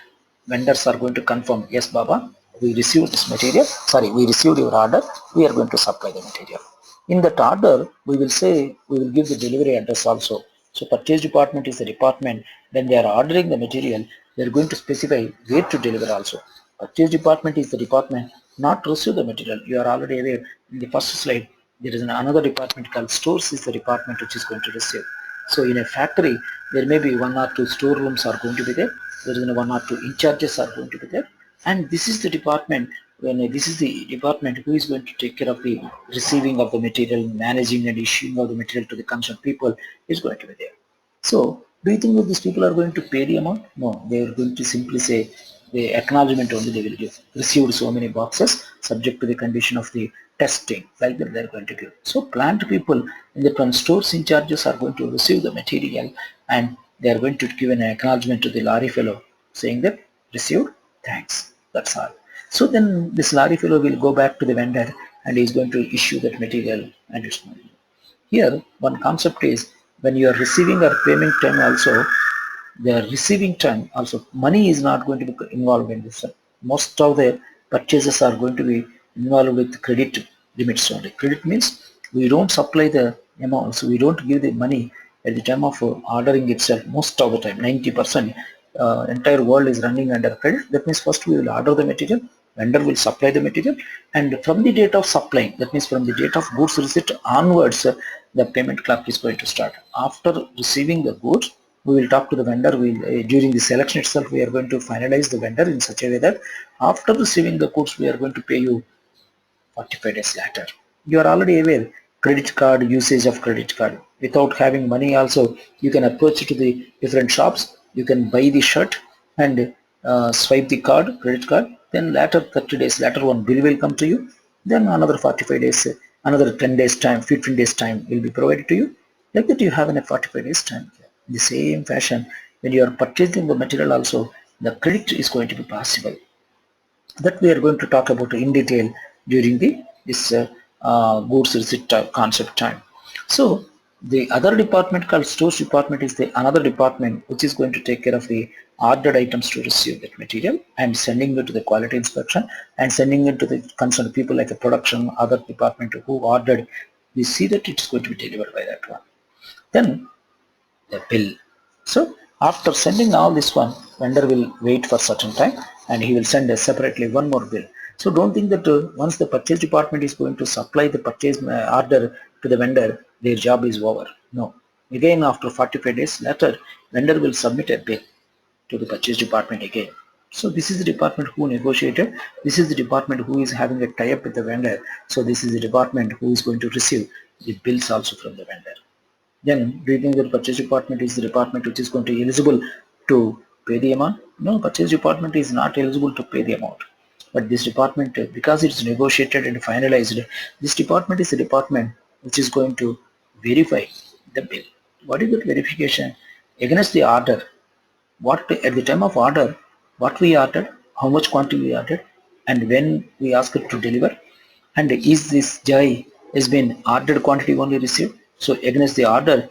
vendors are going to confirm, yes, Baba, we received this material. Sorry, we received your order. We are going to supply the material. In that order, we will say, we will give the delivery address also. So, purchase department is the department. When they are ordering the material, they are going to specify where to deliver also. Purchase department is the department not receive the material. You are already aware in the first slide. There is another department called stores is the department which is going to receive. So in a factory, there may be 1 or 2 storerooms are going to be there. There is 1 or 2 in charges are going to be there. And this is the department this is the department who is going to take care of the receiving of the material, managing and issuing of the material to the concerned people is going to be there. So, do you think that these people are going to pay the amount? No, they are going to simply say the acknowledgement only they will give. Received so many boxes subject to the condition of the testing, like that they are going to give. So, plant people in the front stores in charges are going to receive the material and they are going to give an acknowledgement to the lorry fellow saying that received, thanks. That's all. So then this lorry fellow will go back to the vendor and he is going to issue that material and it's money. Here, one concept is when you are receiving or payment time also, the receiving time also, money is not going to be involved in this. Most of the purchases are going to be involved with credit limits only. Credit means we don't supply the amount, so we don't give the money at the time of ordering itself. Most of the time, 90%, entire world is running under credit. That means first we will order the material, vendor will supply the material, and from the date of supplying, that means from the date of goods receipt onwards, the payment clock is going to start. After receiving the goods, we will talk to the vendor. During the selection itself, we are going to finalize the vendor in such a way that after receiving the goods, we are going to pay you 45 days later. You are already aware credit card, usage of credit card. Without having money also, you can approach to the different shops. You can buy the shirt and swipe the card, credit card. Then later 30 days later one bill will come to you. Then another 45 days, another 10 days time, 15 days time will be provided to you. Like that you have in a 45 days time. In the same fashion, when you are purchasing the material also, the credit is going to be possible. That we are going to talk about in detail during the this goods receipt concept time. So The other department called stores department is the another department which is going to take care of the ordered items to receive that material and sending it to the quality inspection and sending it to the concerned people like the production, other department who ordered. We see that it's going to be delivered by that one. Then the bill. So after sending all this one, vendor will wait for certain time and he will send a separately one more bill. So don't think that once the purchase department is going to supply the purchase order to the vendor, their job is over. No. Again, after 45 days later, vendor will submit a bill to the purchase department again. So this is the department who negotiated. This is the department who is having a tie-up with the vendor. So this is the department who is going to receive the bills also from the vendor. Then do you think that purchase department is the department which is going to be eligible to pay the amount? No, purchase department is not eligible to pay the amount. But this department, because it's negotiated and finalized, this department is the department which is going to verify the bill. What is that verification? Against the order. What at the time of order, what we ordered, how much quantity we ordered, and when we asked it to deliver, and is this guy has been ordered quantity only received. So against the order,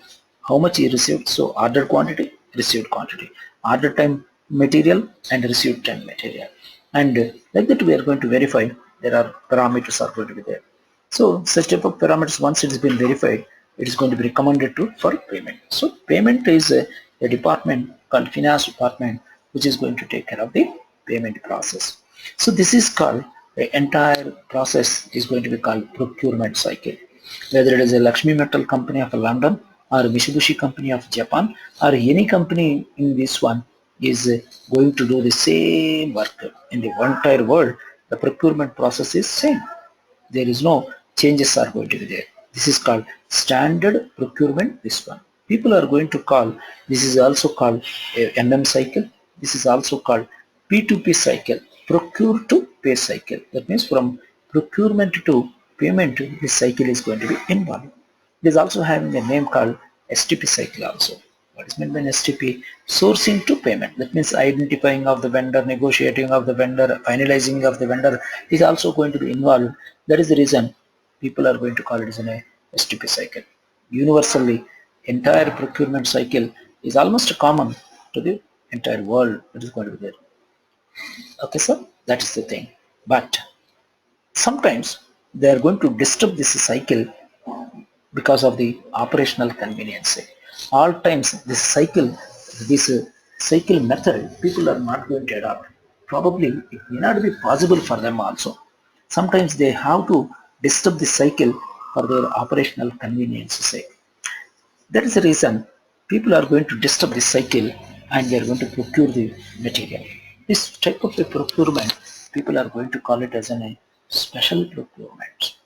how much he received. So ordered quantity, received quantity, ordered time material and received time material, and like that we are going to verify. There are parameters are going to be there. So such type of parameters, once it has been verified, it is going to be recommended to for payment. So payment is a department called finance department which is going to take care of the payment process. So this is called, the entire process is going to be called procurement cycle. Whether it is a Lakshmi Metal company of London or a Mitsubishi company of Japan or any company in this one is going to do the same work in the entire world, the procurement process is same. There is no changes are going to be there. This is called standard procurement. This one people are going to call, this is also called a MM cycle. This is also called P2P cycle, procure to pay cycle. That means from procurement to payment, this cycle is going to be involved. It is also having a name called STP cycle also. What is meant by STP? Sourcing to payment. That means identifying of the vendor, negotiating of the vendor, finalizing of the vendor is also going to be involved. That is the reason people are going to call it as an STP cycle. Universally, entire procurement cycle is almost common to the entire world. It is going to be there. Okay, sir, that is the thing. But sometimes they are going to disturb this cycle because of the operational convenience. All times this cycle method, people are not going to adopt. Probably it may not be possible for them also. Sometimes they have to disturb the cycle for their operational convenience sake. That is the reason people are going to disturb this cycle and they are going to procure the material. This type of a procurement, people are going to call it as a special procurement.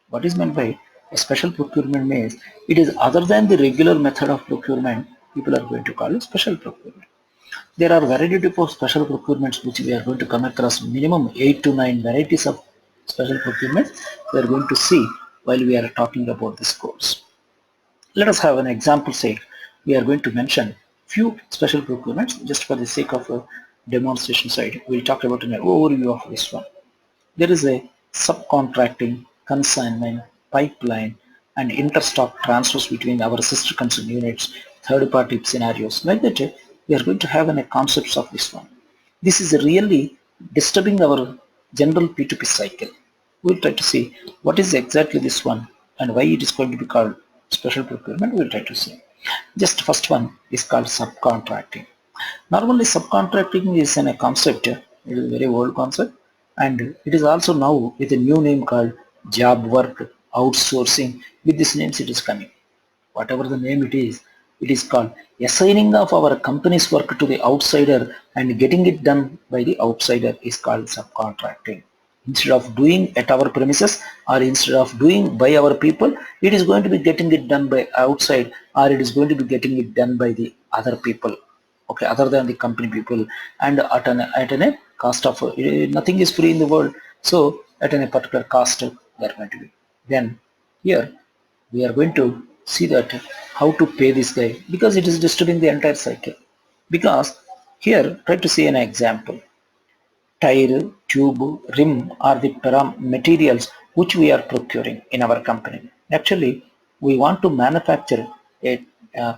What is meant by a special procurement means it is other than the regular method of procurement, people are going to call it special procurement. There are variety of special procurements which we are going to come across, minimum 8 to 9 varieties of special procurement we are going to see while we are talking about this course. Let us have an example sake. We are going to mention few special procurements just for the sake of a demonstration side. We'll talk about an overview of this one. There is a subcontracting, consignment, pipeline, and interstock transfers between our sister concern units, third-party scenarios. Like that, we are going to have a concepts of this one. This is really disturbing our general P2P cycle. We'll try to see what is exactly this one and why it is going to be called special procurement. We'll try to see. Just first one is called subcontracting. Normally subcontracting is a concept, it is a very old concept, and it is also now with a new name called job work outsourcing. With these names it is coming. Whatever the name it is called assigning of our company's work to the outsider and getting it done by the outsider is called subcontracting. Instead of doing at our premises or instead of doing by our people, it is going to be getting it done by outside or it is going to be getting it done by the other people, okay, other than the company people, and at a cost of nothing is free in the world. So at a particular cost they are going to be. Then here we are going to see that how to pay this guy because it is disturbing the entire cycle. Because here try to see an example. Tire, tube, rim are the materials which we are procuring in our company. Actually, we want to manufacture a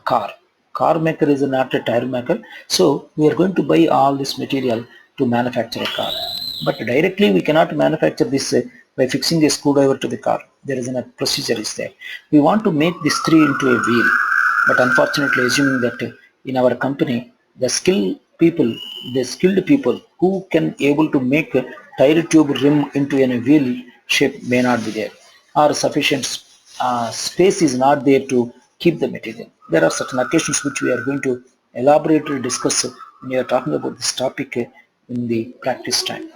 car. Car maker is not a tire maker, so we are going to buy all this material to manufacture a car. But directly we cannot manufacture this by fixing a screwdriver to the car. There is a procedure is there. We want to make this three into a wheel, but unfortunately, assuming that in our company, the skilled people who can able to make a tire tube rim into a wheel shape may not be there, or sufficient space is not there to keep the material. There are certain occasions which we are going to elaborately discuss when we are talking about this topic in the practice time.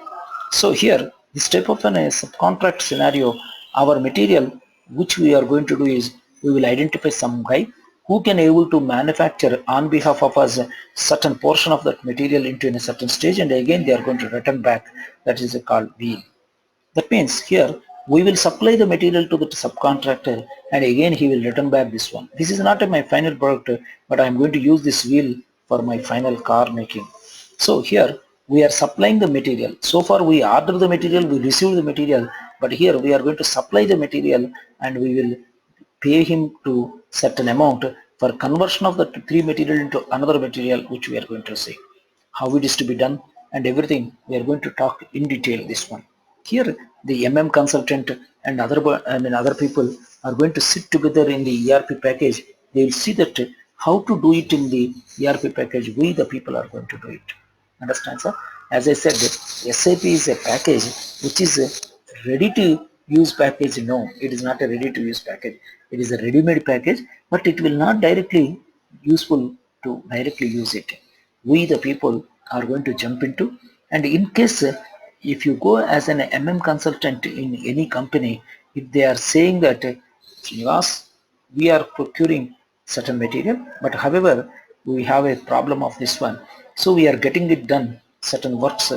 So here, this type of a subcontract scenario, our material which we are going to do is we will identify some guy who can able to manufacture on behalf of us a certain portion of that material into a certain stage, and again they are going to return back. That is called wheel. That means here we will supply the material to the subcontractor, and again he will return back this one. This is not my final product, but I am going to use this wheel for my final car making. So here we are supplying the material. So far we order the material, we receive the material, but here we are going to supply the material and we will pay him to certain amount for conversion of the three material into another material which we are going to see. How it is to be done and everything we are going to talk in detail this one. Here the MM consultant and other people are going to sit together in the ERP package. They will see that how to do it in the ERP package. We the people are going to do it. Understand, sir? As I said, SAP is a package which is a ready to use package. No, it is not a ready to use package. It is a ready-made package, but it will not directly useful to directly use it. We the people are going to jump into, and in case if you go as an MM consultant in any company, if they are saying that Srinivas, we are procuring certain material, but however we have a problem of this one, so we are getting it done certain works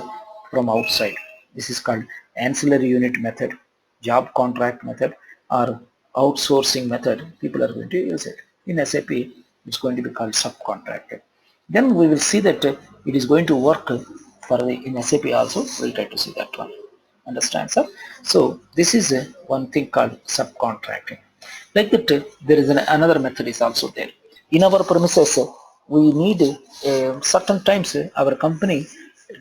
from outside. This is called ancillary unit method, job contract method, or outsourcing method. People are going to use it. In SAP it's going to be called subcontracted. Then we will see that it is going to work for the in SAP also. We'll try to see that one. Understand, sir? So this is one thing called subcontracting. Like that, there is another method is also there. In our premises, we need certain times our company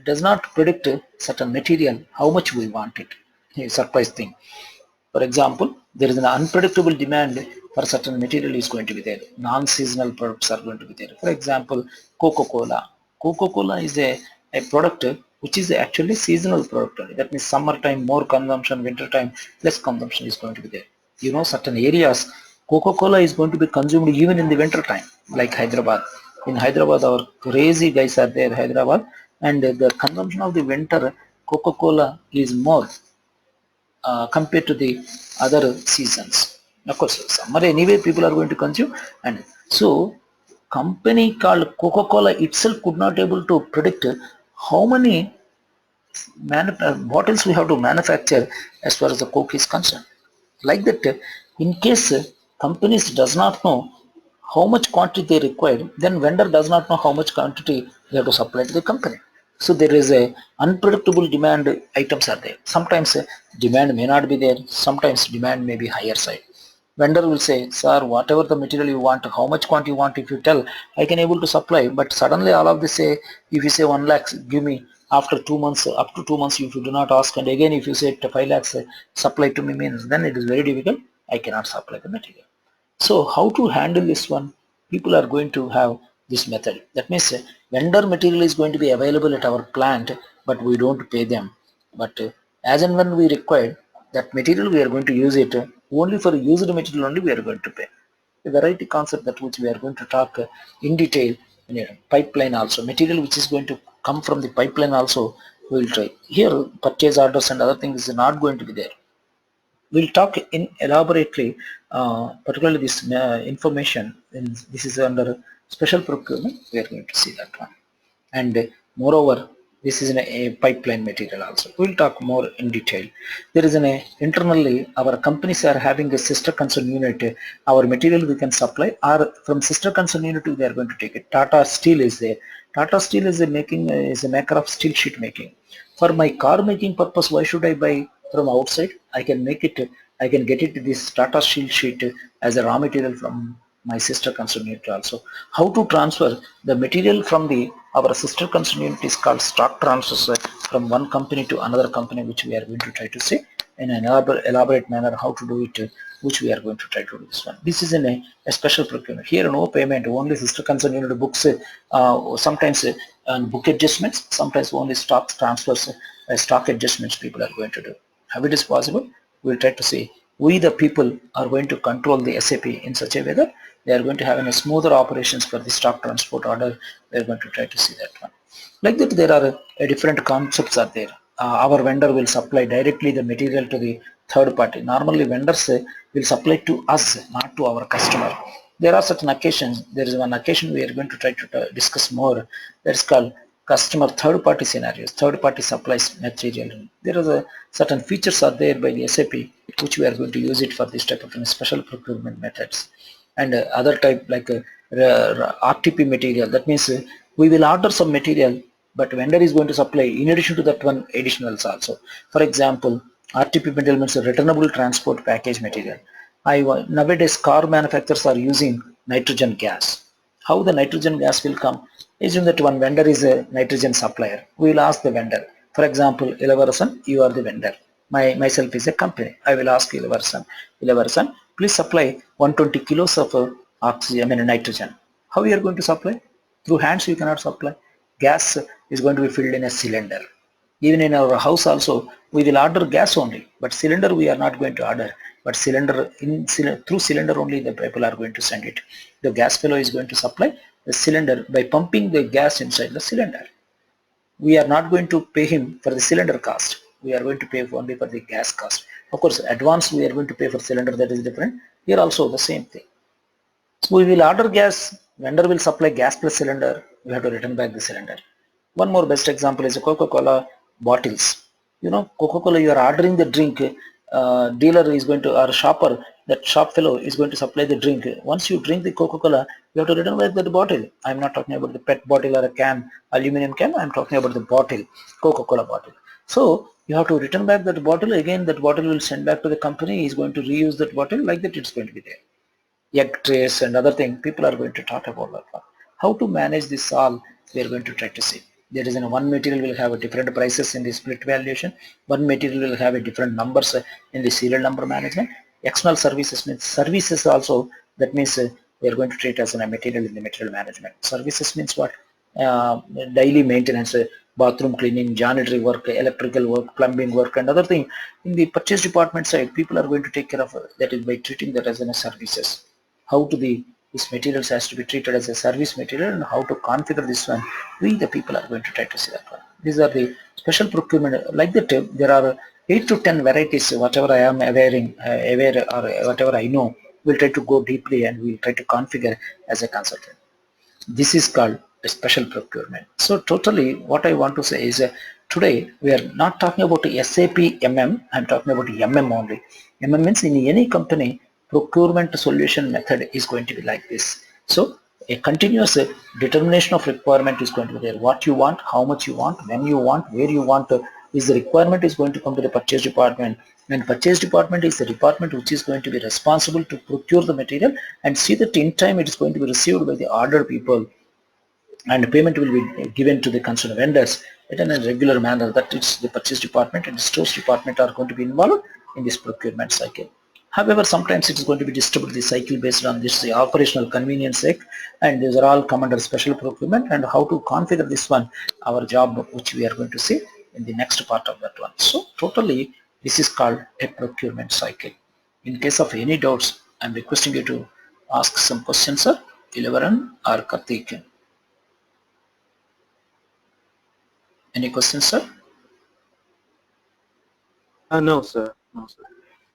does not predict certain material how much we want it. A surprise thing. For example, there is an unpredictable demand for certain material is going to be there. Non-seasonal products are going to be there. For example, Coca-Cola. Coca-Cola is a product which is actually seasonal product only. That means summertime more consumption, winter time less consumption is going to be there. You know, certain areas Coca-Cola is going to be consumed even in the winter time, like Hyderabad. In Hyderabad, our crazy guys are there, Hyderabad, and the consumption of the winter Coca-Cola is more compared to the other seasons. Of course, summer anyway people are going to consume, and so company called Coca-Cola itself could not able to predict how many bottles we have to manufacture as far as the Coke is concerned. Like that, in case companies does not know how much quantity they require, then vendor does not know how much quantity they have to supply to the company. So there is a unpredictable demand items are there. Sometimes demand may not be there. Sometimes demand may be higher side. Vendor will say, sir, whatever the material you want, how much quantity you want, if you tell, I can able to supply. But suddenly all of this say, if you say 1 lakh, give me after 2 months, up to 2 months, if you do not ask, and again if you say 5 lakhs supply to me means, then it is very difficult. I cannot supply the material. So how to handle this one? People are going to have this method. That means vendor material is going to be available at our plant, but we don't pay them. But as and when we require that material, we are going to use it. Only for used material only we are going to pay. A variety concept that which we are going to talk in detail in a pipeline also. Material which is going to come from the pipeline also we will try. Here purchase orders and other things is not going to be there. We'll talk in elaborately, particularly this information. This is under special procurement. We are going to see that one, and moreover, this is a pipeline material also. We'll talk more in detail. There is internally our companies are having a sister concern unit. Our material we can supply, or from sister concern unit they are going to take it. Tata Steel is there. Tata Steel is a maker of steel sheet making. For my car making purpose, why should I buy from outside? I can make it. I can get it this Tata Steel sheet as a raw material from my sister concern unit also. How to transfer the material from our sister concern unit is called stock transfers from one company to another company, which we are going to try to see in an elaborate manner how to do it, which we are going to try to do this one. This is in a special procurement. Here no payment, only sister concern unit books, sometimes book adjustments, sometimes only stock transfers, stock adjustments people are going to do. How it is possible? We'll try to see. We the people are going to control the SAP in such a way that they are going to have a smoother operations for the stock transport order. We are going to try to see that one. Like that, there are different concepts are there. Our vendor will supply directly the material to the third party. Normally vendors will supply to us, not to our customer. There are certain occasions. There is one occasion we are going to try to discuss more. That's called customer third party scenarios. Third party supplies material. There are certain features are there by the SAP which we are going to use it for this type of special procurement methods. And other type like RTP material. That means we will order some material, but vendor is going to supply in addition to that one additionals also. For example, RTP material means a returnable transport package material. Nowadays car manufacturers are using nitrogen gas. How the nitrogen gas will come? Assume that one vendor is a nitrogen supplier. We will ask the vendor. For example, Ilavarsan, you are the vendor. Myself is a company. I will ask Ilavarsan, please supply 120 kilos of oxygen, nitrogen. How you are going to supply? Through hands you cannot supply. Gas is going to be filled in a cylinder. Even in our house also, we will order gas only, but cylinder we are not going to order. But through cylinder only the people are going to send it. The gas fellow is going to supply the cylinder by pumping the gas inside the cylinder. We are not going to pay him for the cylinder cost. We are going to pay only for the gas cost. Of course, advance we are going to pay for cylinder, that is different. Here also the same thing. So we will order gas, vendor will supply gas plus cylinder, we have to return back the cylinder. One more best example is Coca-Cola bottles. Coca-Cola, you are ordering the drink, dealer is going to, or shopper, that shop fellow is going to supply the drink. Once you drink the Coca-Cola, you have to return back that bottle. I am not talking about the PET bottle or a can, aluminum can, I am talking about the bottle, Coca-Cola bottle. So you have to return back that bottle, again that bottle will send back to the company, is going to reuse that bottle, like that it's going to be there. Egg trays and other things, people are going to talk about that one. How to manage this all, we are going to try to see. There is one material will have a different prices in the split valuation, one material will have a different numbers in the serial number management. External services means services also, that means we are going to treat as a material in the material management. Services means what? Daily maintenance, bathroom cleaning, janitary work, electrical work, plumbing work and other thing. In the purchase department side, people are going to take care of that is by treating that as a services. How to this materials has to be treated as a service material, and how to configure this one, we the people are going to try to see that one. These are the special procurement. Like that, there are 8 to 10 varieties, whatever I am aware or whatever I know, we'll try to go deeply and we'll try to configure as a consultant. This is called a special procurement. So totally what I want to say is today we are not talking about SAP MM, I'm talking about MM only. MM means in any company, procurement solution method is going to be like this. So a continuous determination of requirement is going to be there. What you want, how much you want, when you want, where you want, is the requirement is going to come to the purchase department, and purchase department is the department which is going to be responsible to procure the material and see that in time it is going to be received by the order people, and payment will be given to the concerned vendors in a regular manner. That is the purchase department and the stores department are going to be involved in this procurement cycle. However, sometimes it is going to be distributed the cycle based on this the operational convenience sake, and these are all come under special procurement. And how to configure this one, our job, which we are going to see in the next part of that one. So totally this is called a procurement cycle. In case of any doubts, I am requesting you to ask some questions, sir. Ilavaran or Karthik. Any questions, sir? No, sir. No, sir.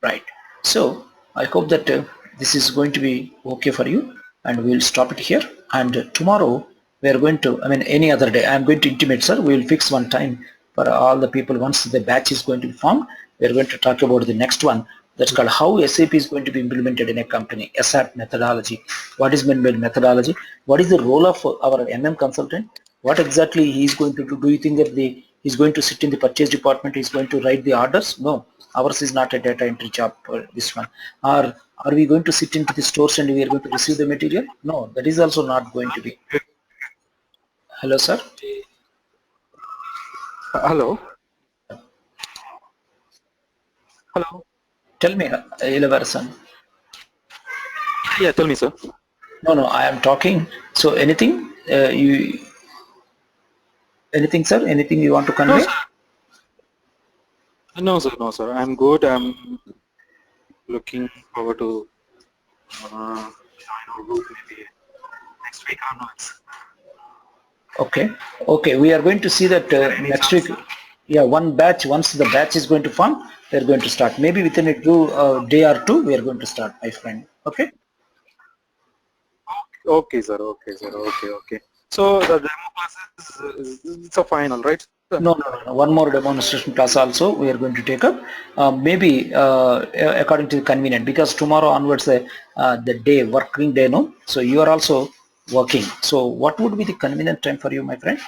Right. So I hope that this is going to be okay for you, and we'll stop it here. And tomorrow we are going to, any other day, I am going to intimate, sir. We will fix one time for all the people. Once the batch is going to be formed, we are going to talk about the next one. That's called how SAP is going to be implemented in a company. SAP methodology. What is meant by methodology? What is the role of our MM consultant? What exactly he is going to do? Do you think that He's going to sit in the purchase department. He's going to write the orders. No, ours is not a data entry job. This one. Or are we going to sit into the stores and we are going to receive the material? No, that is also not going to be. Hello, sir. Hello. Hello. Tell me, Ilavarsan. Yeah, tell me, sir. No, I am talking. So anything anything, sir? Anything you want to No, convey? sir. No, sir. I'm good. I'm looking forward to join our group maybe next week onwards. Okay. We are going to see that next week. Yeah, one batch. Once the batch is going to form, we are going to start. Maybe within a day or two, we are going to start, my friend. Okay. Okay, sir. Okay. So the demo class it's a final, right, sir? No. One more demonstration class also we are going to take up. Maybe according to the convenient, because tomorrow onwards the day working day, no. So you are also working. So what would be the convenient time for you, my friend?